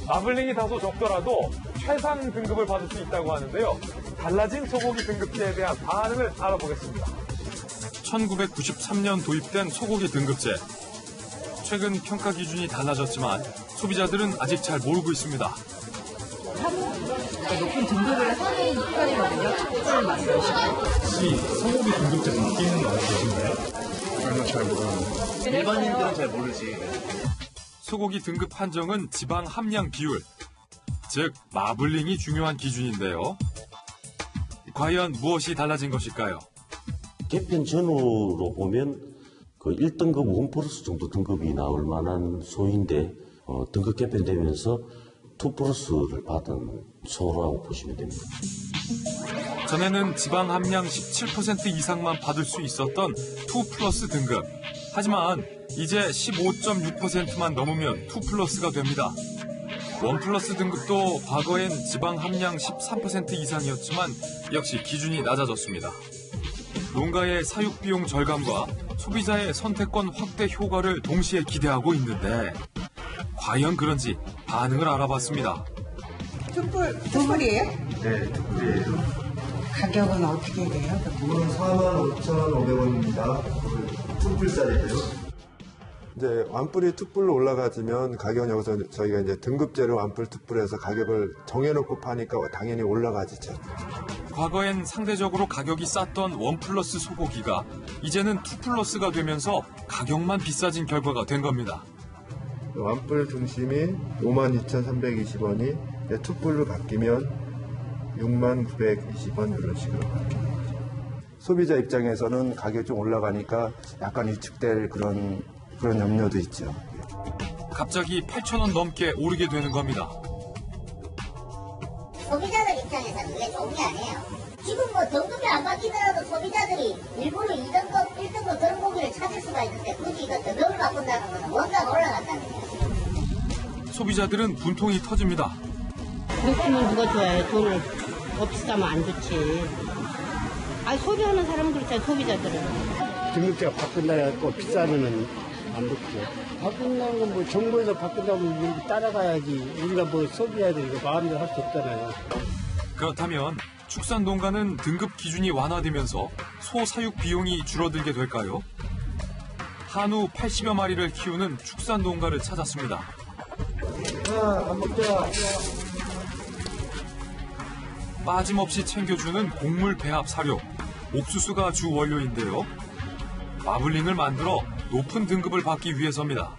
[SPEAKER 13] 마블링이 다소 적더라도 최상 등급을 받을 수 있다고 하는데요. 달라진 소고기 등급제에 대한 반응을 알아보겠습니다.
[SPEAKER 17] 1993년 도입된 소고기 등급제. 최근 평가 기준이 달라졌지만 소비자들은 아직 잘 모르고 있습니다.
[SPEAKER 18] 높은 등급을 하는 편이거든요. 특별 만들어주시고.
[SPEAKER 17] 혹시 소고기 등급제 바뀌는 거 알고 계신가요?
[SPEAKER 13] 아니요, 잘 모르는데.
[SPEAKER 17] 일반인들은 잘 모르지. 소고기 등급 판정은 지방 함량 비율, 즉 마블링이 중요한 기준인데요. 과연 무엇이 달라진 것일까요?
[SPEAKER 19] 개편 전후로 보면 그 1등급 1플러스 정도 등급이 나올 만한 소인데 등급 개편되면서 2플러스를 받은 소라고 보시면 됩니다.
[SPEAKER 17] 전에는 지방 함량 17% 이상만 받을 수 있었던 2플러스 등급. 하지만 이제 15.6%만 넘으면 2플러스가 됩니다. 1플러스 등급도 과거엔 지방 함량 13% 이상이었지만 역시 기준이 낮아졌습니다. 농가의 사육 비용 절감과 소비자의 선택권 확대 효과를 동시에 기대하고 있는데 과연 그런지 반응을 알아봤습니다.
[SPEAKER 18] 툭불이에요?
[SPEAKER 25] 네, 툭불이에요.
[SPEAKER 18] 가격은 어떻게 돼요?
[SPEAKER 25] 이건 45,500원입니다. 툭불짜리예요.
[SPEAKER 20] 이제 완뿔이 툭불로 올라가지면 가격은 여기서 저희가 이제 등급제로 완뿔 툭불에서 가격을 정해놓고 파니까 당연히 올라가지죠.
[SPEAKER 17] 과거엔 상대적으로 가격이 쌌던 1플러스 소고기가 이제는 2플러스가 되면서 가격만 비싸진 결과가 된 겁니다.
[SPEAKER 20] 완뿔 등심이 52,320원이 툭불로 바뀌면 69,920원 이런 식으로 바뀌는 거죠. 소비자 입장에서는 가격이 좀 올라가니까 약간 위축될 그런 염려도 있죠.
[SPEAKER 17] 갑자기 8,000원 넘게 오르게 되는 겁니다.
[SPEAKER 15] 소비자들 입장에서는 그게 좋은 게 아니에요. 지금 등급이 안 바뀌더라도 소비자들이 일부러 2등급, 1등급 그런 고기를 찾을 수가 있는데 굳이 이거 등급을 바꾼다는 것은 원가가 올라간다는 거예요.
[SPEAKER 17] 소비자들은 분통이 터집니다.
[SPEAKER 18] 높으면 누가 좋아해? 돈을 더 비싸면 안 좋지. 소비하는 사람은 그렇잖아요, 소비자들은.
[SPEAKER 22] 등급제가 바꾼다 해갖고 비싸면은 안 좋죠. 바꾼다는 건 뭐 정부에서 바꾼다면 이렇게 따라가야지. 우리가 뭐 소비해야 되니까 마음대로 할 수 없잖아요.
[SPEAKER 17] 그렇다면 축산 농가는 등급 기준이 완화되면서 소 사육 비용이 줄어들게 될까요? 한우 80여 마리를 키우는 축산 농가를 찾았습니다.
[SPEAKER 22] 밥 먹자.
[SPEAKER 17] 빠짐없이 챙겨주는 곡물 배합 사료, 옥수수가 주 원료인데요. 마블링을 만들어 높은 등급을 받기 위해서입니다.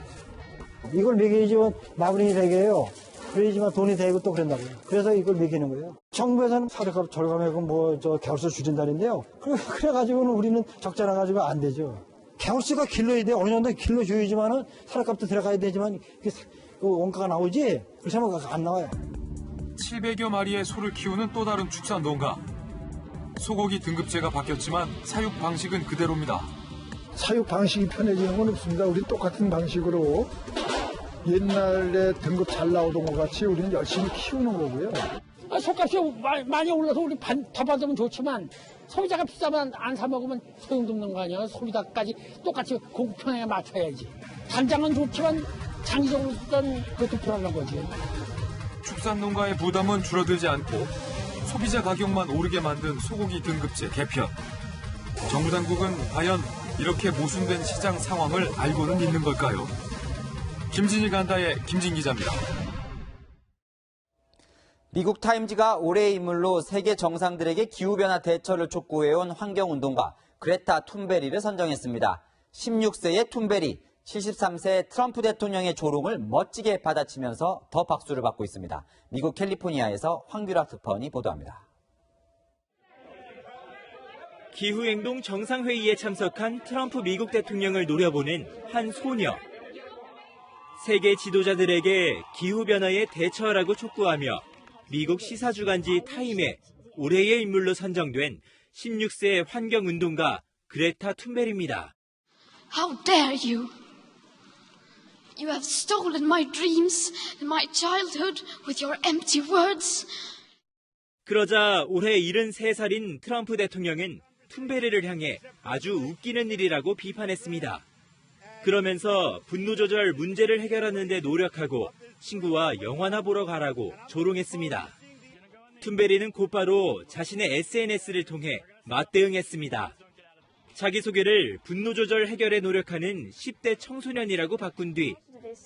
[SPEAKER 22] 이걸 먹여야지만 마블링이 되게요. 그래야지만 돈이 되고 또 그런다고요. 그래서 이걸 먹이는 거예요. 정부에서는 사료값 절감하고 겨울수 줄인다는데요. 그래가지고는 우리는 적자나 가지고 안 되죠. 겨울수가 길러야 돼. 어느 정도 길러줘야지만은 사료값도 들어가야 되지만 그 원가가 나오지. 그렇지 않으면 안 나와요.
[SPEAKER 17] 700여 마리의 소를 키우는 또 다른 축산 농가. 소고기 등급제가 바뀌었지만 사육 방식은 그대로입니다.
[SPEAKER 22] 사육 방식이 편해지는 건 없습니다. 우리 똑같은 방식으로 옛날에 등급 잘 나오던 것 같이 우리는 열심히 키우는 거고요.
[SPEAKER 18] 속값이 많이 올라서 우리 더 받으면 좋지만 소비자가 비싸면 안 사 먹으면 소용도 없는 거 아니야. 소비자까지 똑같이 공평하게 맞춰야지. 단장은 좋지만 장기적으로 쓰던 그것도 불안한 거지.
[SPEAKER 17] 축산 농가의 부담은 줄어들지 않고 소비자 가격만 오르게 만든 소고기 등급제 개편. 정부 당국은 과연 이렇게 모순된 시장 상황을 알고는 있는 걸까요? 김진희 간다의 김진 기자입니다.
[SPEAKER 3] 미국 타임즈가 올해의 인물로 세계 정상들에게 기후변화 대처를 촉구해온 환경운동가 그레타 툰베리를 선정했습니다. 16세의 툰베리, 73세 트럼프 대통령의 조롱을 멋지게 받아치면서 더 박수를 받고 있습니다. 미국 캘리포니아에서 황규락 특파원이 보도합니다.
[SPEAKER 2] 기후행동 정상회의에 참석한 트럼프 미국 대통령을 노려보는 한 소녀. 세계 지도자들에게 기후변화에 대처하라고 촉구하며 미국 시사주간지 타임에 올해의 인물로 선정된 16세 환경운동가 그레타 툰베리입니다.
[SPEAKER 4] How dare you? You have stolen my dreams and my childhood with your empty words.
[SPEAKER 2] 그러자 올해 73살인 트럼프 대통령은 툰베리를 향해 아주 웃기는 일이라고 비판했습니다. 그러면서 분노 조절 문제를 해결하는 데 노력하고 친구와 영화나 보러 가라고 조롱했습니다. 툰베리는 곧바로 자신의 SNS를 통해 맞대응했습니다. 자기소개를 분노 조절 해결에 노력하는 10대 청소년이라고 바꾼 뒤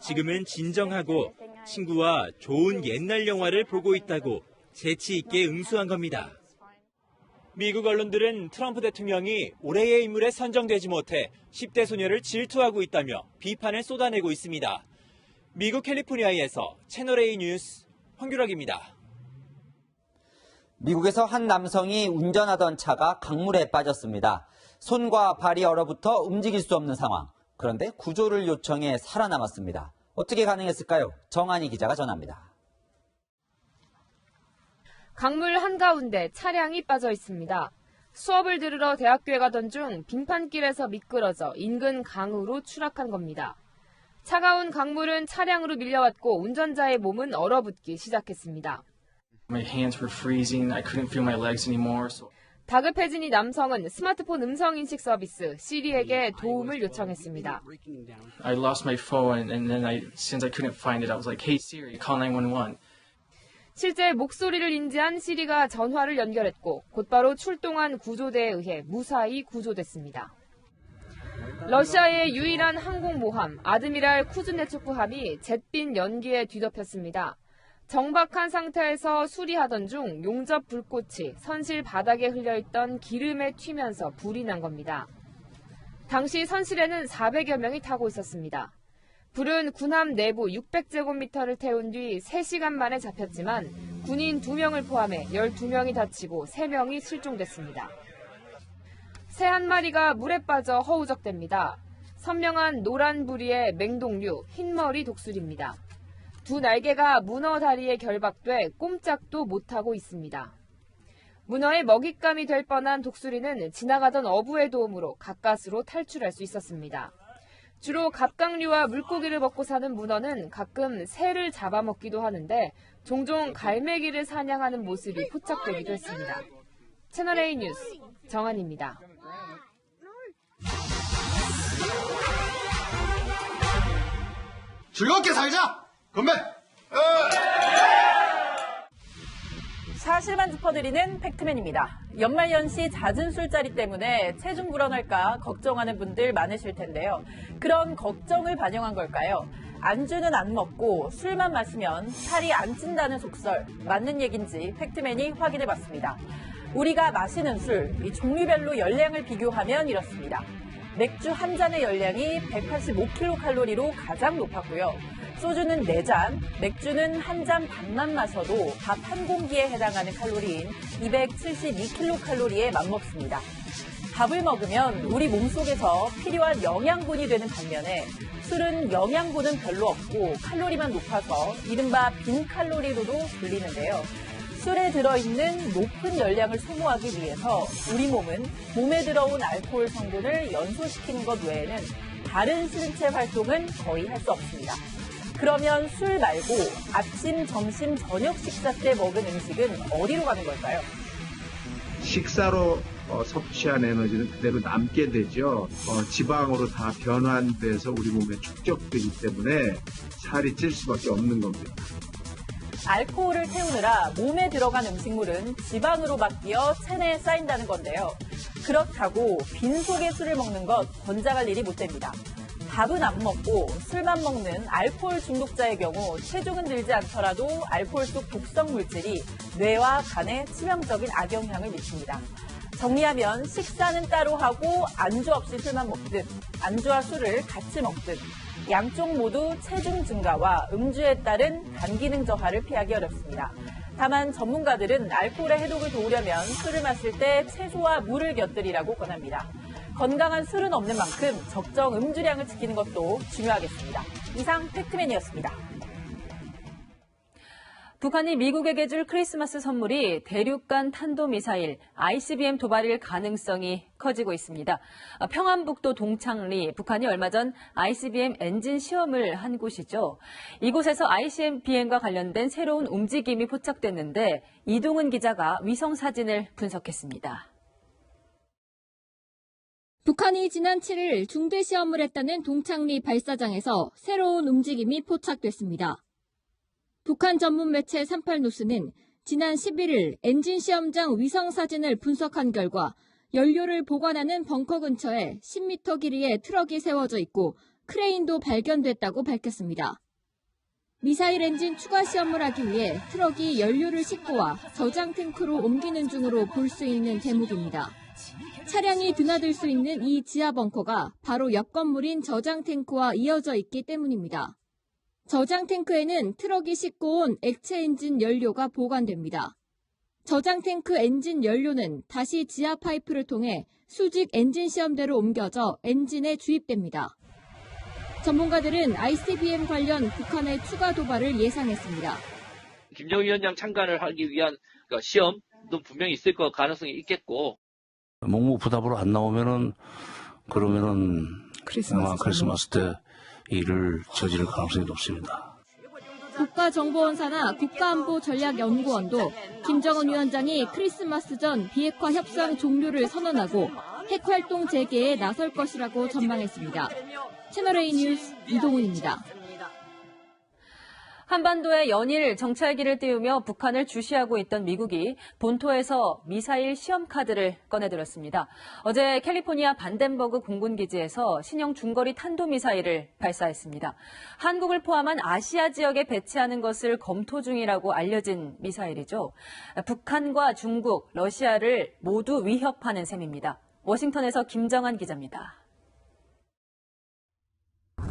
[SPEAKER 2] 지금은 진정하고 친구와 좋은 옛날 영화를 보고 있다고 재치 있게 응수한 겁니다. 미국 언론들은 트럼프 대통령이 올해의 인물에 선정되지 못해 10대 소녀를 질투하고 있다며 비판을 쏟아내고 있습니다. 미국 캘리포니아에서 채널A 뉴스 황규락입니다.
[SPEAKER 3] 미국에서 한 남성이 운전하던 차가 강물에 빠졌습니다. 손과 발이 얼어붙어 움직일 수 없는 상황. 그런데 구조를 요청해 살아남았습니다. 어떻게 가능했을까요? 정한희 기자가 전합니다.
[SPEAKER 14] 강물 한가운데 차량이 빠져 있습니다. 수업을 들으러 대학교에 가던 중 빙판길에서 미끄러져 인근 강으로 추락한 겁니다. 차가운 강물은 차량으로 밀려왔고 운전자의 몸은 얼어붙기 시작했습니다.
[SPEAKER 5] My hands were freezing. I couldn't feel my legs anymore.
[SPEAKER 14] 다급해진 이 남성은 스마트폰 음성인식 서비스 시리에게 도움을 요청했습니다.
[SPEAKER 5] I lost my phone and then since I couldn't find it, I was like, "Hey Siri, call 911."
[SPEAKER 14] 실제 목소리를 인지한 시리가 전화를 연결했고 곧바로 출동한 구조대에 의해 무사히 구조됐습니다. 러시아의 유일한 항공모함 아드미랄 쿠즈네초프함이 잿빛 연기에 뒤덮였습니다. 정박한 상태에서 수리하던 중 용접 불꽃이 선실 바닥에 흘려있던 기름에 튀면서 불이 난 겁니다. 당시 선실에는 400여 명이 타고 있었습니다. 불은 군함 내부 600제곱미터를 태운 뒤 3시간 만에 잡혔지만 군인 2명을 포함해 12명이 다치고 3명이 실종됐습니다. 새 한 마리가 물에 빠져 허우적댑니다. 선명한 노란 부리의 맹독류, 흰머리 독수리입니다. 두 날개가 문어 다리에 결박돼 꼼짝도 못하고 있습니다. 문어의 먹잇감이 될 뻔한 독수리는 지나가던 어부의 도움으로 가까스로 탈출할 수 있었습니다. 주로 갑각류와 물고기를 먹고 사는 문어는 가끔 새를 잡아먹기도 하는데 종종 갈매기를 사냥하는 모습이 포착되기도 했습니다. 채널A 뉴스 정한입니다.
[SPEAKER 7] 즐겁게 살자! 건배!
[SPEAKER 21] 사실만 짚어드리는 팩트맨입니다. 연말연시 잦은 술자리 때문에 체중 불어날까 걱정하는 분들 많으실 텐데요. 그런 걱정을 반영한 걸까요? 안주는 안 먹고 술만 마시면 살이 안 찐다는 속설, 맞는 얘기인지 팩트맨이 확인해봤습니다. 우리가 마시는 술, 이 종류별로 열량을 비교하면 이렇습니다. 맥주 한 잔의 열량이 185kcal로 가장 높았고요. 소주는 4잔, 맥주는 한 잔 반만 마셔도 밥 한 공기에 해당하는 칼로리인 272kcal에 맞먹습니다. 밥을 먹으면 우리 몸속에서 필요한 영양분이 되는 반면에 술은 영양분은 별로 없고 칼로리만 높아서 이른바 빈칼로리로도 불리는데요. 술에 들어있는 높은 열량을 소모하기 위해서 우리 몸은 몸에 들어온 알코올 성분을 연소시키는 것 외에는 다른 신체 활동은 거의 할 수 없습니다. 그러면 술 말고 아침, 점심, 저녁 식사 때 먹은 음식은 어디로 가는 걸까요?
[SPEAKER 24] 식사로 섭취한 에너지는 그대로 남게 되죠. 지방으로 다 변환돼서 우리 몸에 축적되기 때문에 살이 찔 수밖에 없는 겁니다.
[SPEAKER 21] 알코올을 태우느라 몸에 들어간 음식물은 지방으로 바뀌어 체내에 쌓인다는 건데요. 그렇다고 빈속에 술을 먹는 것 권장할 일이 못 됩니다. 밥은 안 먹고 술만 먹는 알코올 중독자의 경우 체중은 늘지 않더라도 알코올 속 독성 물질이 뇌와 간에 치명적인 악영향을 미칩니다. 정리하면 식사는 따로 하고 안주 없이 술만 먹듯 안주와 술을 같이 먹듯 양쪽 모두 체중 증가와 음주에 따른 간 기능 저하를 피하기 어렵습니다. 다만 전문가들은 알코올의 해독을 도우려면 술을 마실 때 채소와 물을 곁들이라고 권합니다. 건강한 술은 없는 만큼 적정 음주량을 지키는 것도 중요하겠습니다. 이상 팩트맨이었습니다.
[SPEAKER 1] 북한이 미국에게 줄 크리스마스 선물이 대륙간 탄도미사일 ICBM 도발일 가능성이 커지고 있습니다. 평안북도 동창리, 북한이 얼마 전 ICBM 엔진 시험을 한 곳이죠. 이곳에서 ICBM과 관련된 새로운 움직임이 포착됐는데 이동은 기자가 위성 사진을 분석했습니다.
[SPEAKER 7] 북한이 지난 7일 중대 시험을 했다는 동창리 발사장에서 새로운 움직임이 포착됐습니다. 북한 전문 매체 38뉴스는 지난 11일 엔진 시험장 위성 사진을 분석한 결과 연료를 보관하는 벙커 근처에 10m 길이의 트럭이 세워져 있고 크레인도 발견됐다고 밝혔습니다. 미사일 엔진 추가 시험을 하기 위해 트럭이 연료를 싣고 와 저장 탱크로 옮기는 중으로 볼 수 있는 대목입니다. 차량이 드나들 수 있는 이 지하 벙커가 바로 옆 건물인 저장 탱크와 이어져 있기 때문입니다. 저장 탱크에는 트럭이 싣고 온 액체 엔진 연료가 보관됩니다. 저장 탱크 엔진 연료는 다시 지하 파이프를 통해 수직 엔진 시험대로 옮겨져 엔진에 주입됩니다. 전문가들은 ICBM 관련 북한의 추가 도발을 예상했습니다.
[SPEAKER 8] 김정은 위원장 참관을 하기 위한 시험도 분명히 있을 것 가능성이 있겠고,
[SPEAKER 12] 묵묵부답으로 안 나오면은 그러면은 크리스마스 때 일을 저지를 가능성이 높습니다.
[SPEAKER 7] 국가정보원사나 국가안보전략연구원도 김정은 위원장이 크리스마스 전 비핵화 협상 종료를 선언하고 핵활동 재개에 나설 것이라고 전망했습니다. 채널A 뉴스 이동훈입니다.
[SPEAKER 1] 한반도에 연일 정찰기를 띄우며 북한을 주시하고 있던 미국이 본토에서 미사일 시험 카드를 꺼내들었습니다. 어제 캘리포니아 반덴버그 공군기지에서 신형 중거리 탄도미사일을 발사했습니다. 한국을 포함한 아시아 지역에 배치하는 것을 검토 중이라고 알려진 미사일이죠. 북한과 중국, 러시아를 모두 위협하는 셈입니다. 워싱턴에서 김정한 기자입니다.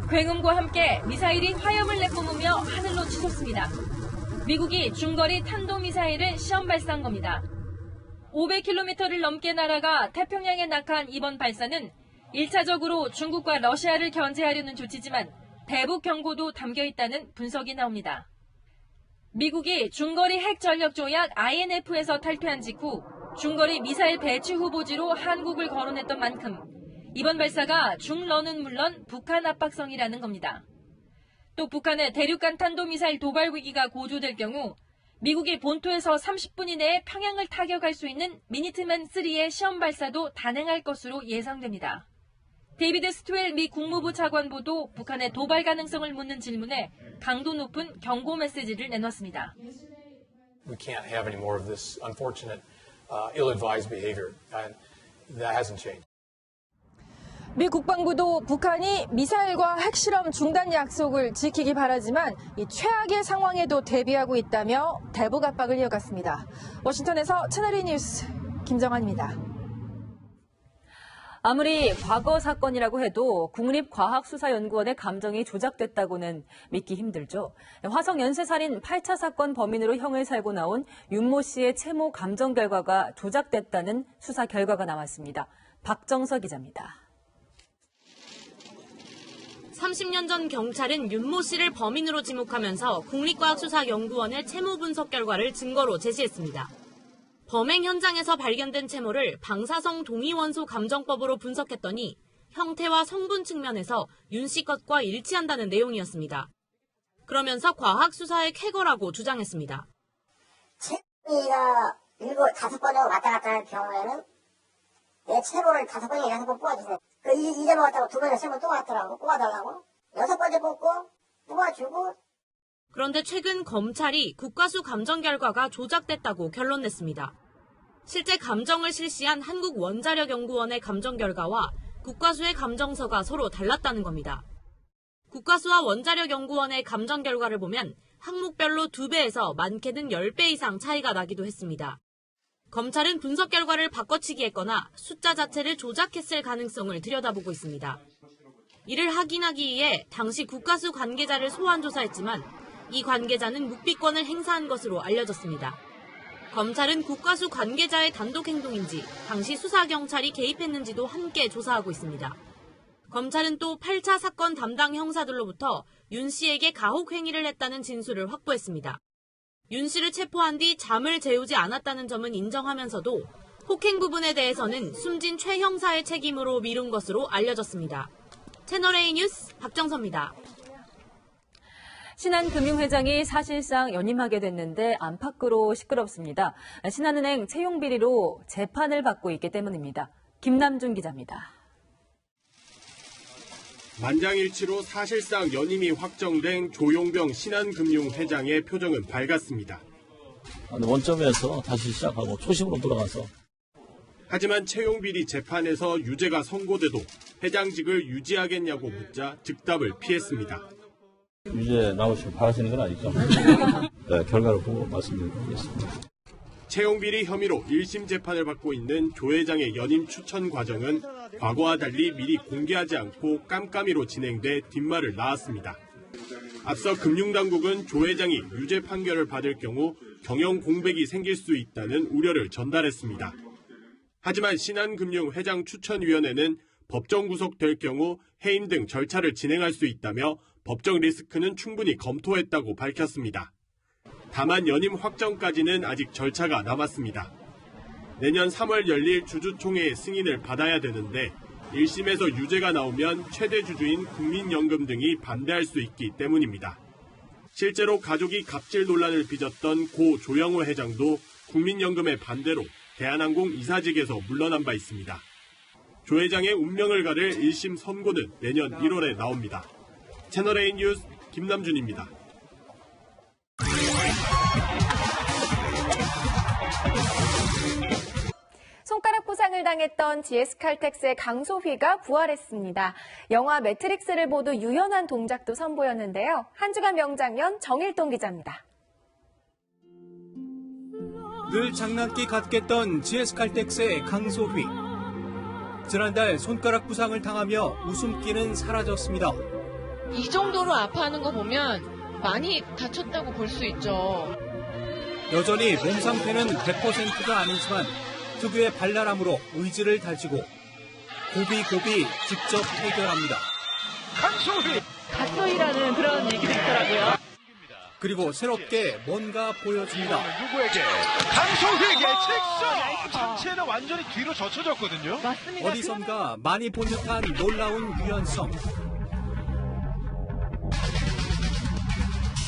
[SPEAKER 1] 굉음과 함께 미사일이 화염을 내뿜으며 하늘로 치솟습니다. 미국이 중거리 탄도미사일을 시험 발사한 겁니다. 500km를 넘게 날아가 태평양에 낙하한 이번 발사는 1차적으로 중국과 러시아를 견제하려는 조치지만 대북 경고도 담겨 있다는 분석이 나옵니다. 미국이 중거리 핵전력조약 INF에서 탈퇴한 직후 중거리 미사일 배치 후보지로 한국을 거론했던 만큼 이번 발사가 중러는 물론 북한 압박성이라는 겁니다. 또 북한의 대륙간 탄도미사일 도발 위기가 고조될 경우 미국이 본토에서 30분 이내에 평양을 타격할 수 있는 미니트맨3의 시험 발사도 단행할 것으로 예상됩니다. 데이비드 스트웰 미 국무부 차관보도 북한의 도발 가능성을 묻는 질문에 강도 높은 경고 메시지를 내놨습니다.
[SPEAKER 9] We can't have any more of this unfortunate, ill-advised behavior, and that hasn't changed.
[SPEAKER 21] 미 국방부도 북한이 미사일과 핵실험 중단 약속을 지키기 바라지만 이 최악의 상황에도 대비하고 있다며 대북 압박을 이어갔습니다. 워싱턴에서 채널A 뉴스 김정환입니다.
[SPEAKER 1] 아무리 과거 사건이라고 해도 국립과학수사연구원의 감정이 조작됐다고는 믿기 힘들죠. 화성 연쇄살인 8차 사건 범인으로 형을 살고 나온 윤모 씨의 채모 감정 결과가 조작됐다는 수사 결과가 나왔습니다. 박정서 기자입니다.
[SPEAKER 10] 30년 전 경찰은 윤모 씨를 범인으로 지목하면서 국립과학수사연구원의 채모 분석 결과를 증거로 제시했습니다. 범행 현장에서 발견된 채모를 방사성 동위원소 감정법으로 분석했더니 형태와 성분 측면에서 윤 씨 것과 일치한다는 내용이었습니다. 그러면서 과학수사의 쾌거라고 주장했습니다.
[SPEAKER 23] 채모가 5번 정도 왔다 갔다 할 경우에는 내 채모를 5번이나 6번 뽑아주세요. 잊어먹었다고 2번째 채모 또 왔더라고. 뽑아달라고. 6번째 뽑고 뽑아주고.
[SPEAKER 10] 그런데 최근 검찰이 국과수 감정 결과가 조작됐다고 결론 냈습니다. 실제 감정을 실시한 한국원자력연구원의 감정 결과와 국과수의 감정서가 서로 달랐다는 겁니다. 국과수와 원자력연구원의 감정 결과를 보면 항목별로 2배에서 많게는 10배 이상 차이가 나기도 했습니다. 검찰은 분석 결과를 바꿔치기 했거나 숫자 자체를 조작했을 가능성을 들여다보고 있습니다. 이를 확인하기 위해 당시 국과수 관계자를 소환 조사했지만 이 관계자는 묵비권을 행사한 것으로 알려졌습니다. 검찰은 국과수 관계자의 단독 행동인지 당시 수사경찰이 개입했는지도 함께 조사하고 있습니다. 검찰은 또 8차 사건 담당 형사들로부터 윤 씨에게 가혹 행위를 했다는 진술을 확보했습니다. 윤 씨를 체포한 뒤 잠을 재우지 않았다는 점은 인정하면서도 폭행 부분에 대해서는 숨진 최 형사의 책임으로 미룬 것으로 알려졌습니다. 채널A 뉴스 박정서입니다.
[SPEAKER 1] 신한금융회장이 사실상 연임하게 됐는데 안팎으로 시끄럽습니다. 신한은행 채용 비리로 재판을 받고 있기 때문입니다. 김남준 기자입니다.
[SPEAKER 6] 만장일치로 사실상 연임이 확정된 조용병 신한금융회장의 표정은 밝았습니다.
[SPEAKER 11] 원점에서 다시 시작하고 초심으로 돌아가서.
[SPEAKER 6] 하지만 채용비리 재판에서 유죄가 선고돼도 회장직을 유지하겠냐고 묻자 즉답을 피했습니다.
[SPEAKER 11] 유죄 나오시길 바라시는 건 아니죠? 네, 결과를 보고 말씀드리겠습니다.
[SPEAKER 6] 채용비리 혐의로 1심 재판을 받고 있는 조 회장의 연임 추천 과정은 과거와 달리 미리 공개하지 않고 깜깜이로 진행돼 뒷말을 낳았습니다. 앞서 금융당국은 조 회장이 유죄 판결을 받을 경우 경영 공백이 생길 수 있다는 우려를 전달했습니다. 하지만 신한금융회장 추천위원회는 법정 구속될 경우 해임 등 절차를 진행할 수 있다며 법정 리스크는 충분히 검토했다고 밝혔습니다. 다만 연임 확정까지는 아직 절차가 남았습니다. 내년 3월 열릴 주주총회의 승인을 받아야 되는데 1심에서 유죄가 나오면 최대 주주인 국민연금 등이 반대할 수 있기 때문입니다. 실제로 가족이 갑질 논란을 빚었던 고 조영호 회장도 국민연금의 반대로 대한항공 이사직에서 물러난 바 있습니다. 조 회장의 운명을 가를 1심 선고는 내년 1월에 나옵니다. 채널A 뉴스 김남준입니다.
[SPEAKER 13] 손가락 부상을 당했던 GS칼텍스의 강소휘가 부활했습니다. 영화 매트릭스를 보도 유연한 동작도 선보였는데요. 한 주간 명장면 정일동 기자입니다.
[SPEAKER 16] 늘 장난기 같겠던 GS칼텍스의 강소휘. 지난달 손가락 부상을 당하며 웃음기는 사라졌습니다.
[SPEAKER 19] 이 정도로 아파하는 거 보면 많이 다쳤다고 볼 수 있죠.
[SPEAKER 16] 여전히 몸 상태는 100%가 아니지만 특유의 발랄함으로 의지를 다지고 고비고비 직접 해결합니다.
[SPEAKER 19] 강소희! 갓소희라는 그런 얘기도 있더라고요.
[SPEAKER 16] 그리고 새롭게 뭔가 보여줍니다.
[SPEAKER 26] 누구에게? 강소희에게 직접! 상체는 완전히 뒤로 젖혀졌거든요.
[SPEAKER 19] 맞습니다.
[SPEAKER 16] 어디선가 많이 본 듯한 놀라운 유연성.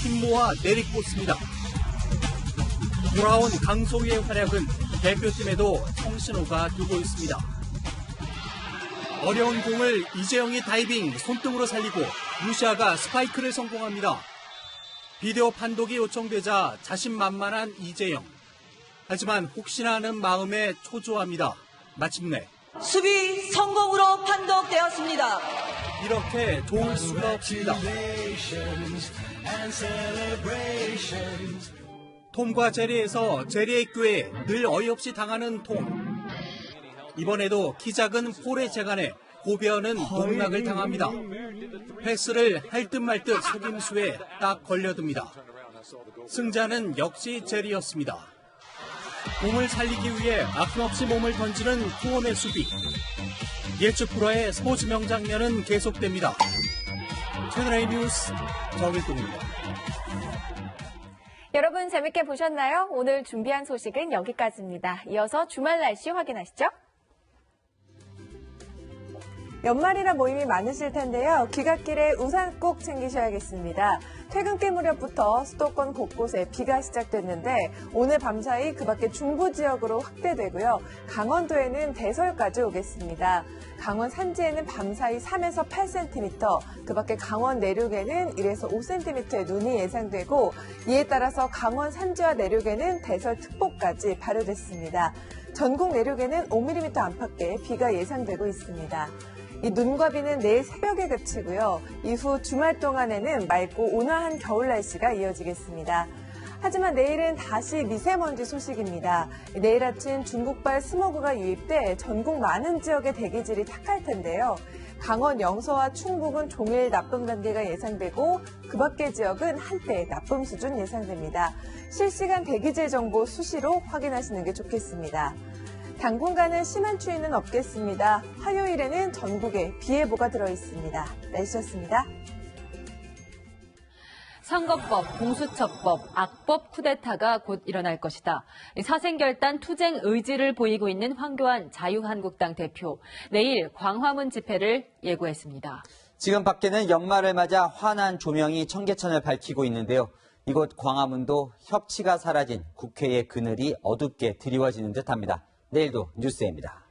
[SPEAKER 16] 힘 모아 내리꽂습니다. 돌아온 강소희의 활약은 대표팀에도 청신호가 두고 있습니다. 어려운 공을 이재영이 다이빙 손등으로 살리고 루시아가 스파이크를 성공합니다. 비디오 판독이 요청되자 자신만만한 이재영. 하지만 혹시나 하는 마음에 초조합니다. 마침내
[SPEAKER 27] 수비 성공으로 판독되었습니다.
[SPEAKER 16] 이렇게 좋을 수가 없습니다. 톰과 제리에서 제리의 꾀에 늘 어이없이 당하는 톰. 이번에도 키 작은 폴의 재간에 고베어는 농락을 당합니다. 패스를 할 듯 말 듯 속임수에 딱 걸려듭니다. 승자는 역시 제리였습니다. 공을 살리기 위해 아낌없이 몸을 던지는 투혼의 수비. 예측 프로의 스포츠 명장면은 계속됩니다. 채널A 뉴스 정일동입니다.
[SPEAKER 13] 여러분 재밌게 보셨나요? 오늘 준비한 소식은 여기까지입니다. 이어서 주말 날씨 확인하시죠.
[SPEAKER 4] 연말이라 모임이 많으실 텐데요. 귀갓길에 우산 꼭 챙기셔야겠습니다. 퇴근길 무렵부터 수도권 곳곳에 비가 시작됐는데 오늘 밤사이 그 밖에 중부 지역으로 확대되고요. 강원도에는 대설까지 오겠습니다. 강원 산지에는 밤사이 3에서 8cm, 그 밖에 강원 내륙에는 1에서 5cm의 눈이 예상되고 이에 따라서 강원 산지와 내륙에는 대설특보까지 발효됐습니다. 전국 내륙에는 5mm 안팎의 비가 예상되고 있습니다. 이 눈과 비는 내일 새벽에 그치고요. 이후 주말 동안에는 맑고 온화한 겨울 날씨가 이어지겠습니다. 하지만 내일은 다시 미세먼지 소식입니다. 내일 아침 중국발 스모그가 유입돼 전국 많은 지역의 대기질이 탁할 텐데요. 강원 영서와 충북은 종일 나쁨 단계가 예상되고 그 밖의 지역은 한때 나쁨 수준 예상됩니다. 실시간 대기질 정보 수시로 확인하시는 게 좋겠습니다. 당분간은 심한 추위는 없겠습니다. 화요일에는 전국에 비 예보가 들어있습니다. 날씨였습니다.
[SPEAKER 1] 선거법, 공수처법, 악법 쿠데타가 곧 일어날 것이다. 사생결단 투쟁 의지를 보이고 있는 황교안 자유한국당 대표. 내일 광화문 집회를 예고했습니다.
[SPEAKER 3] 지금 밖에는 연말을 맞아 환한 조명이 청계천을 밝히고 있는데요. 이곳 광화문도 협치가 사라진 국회의 그늘이 어둡게 드리워지는 듯합니다. 내일도 뉴스입니다.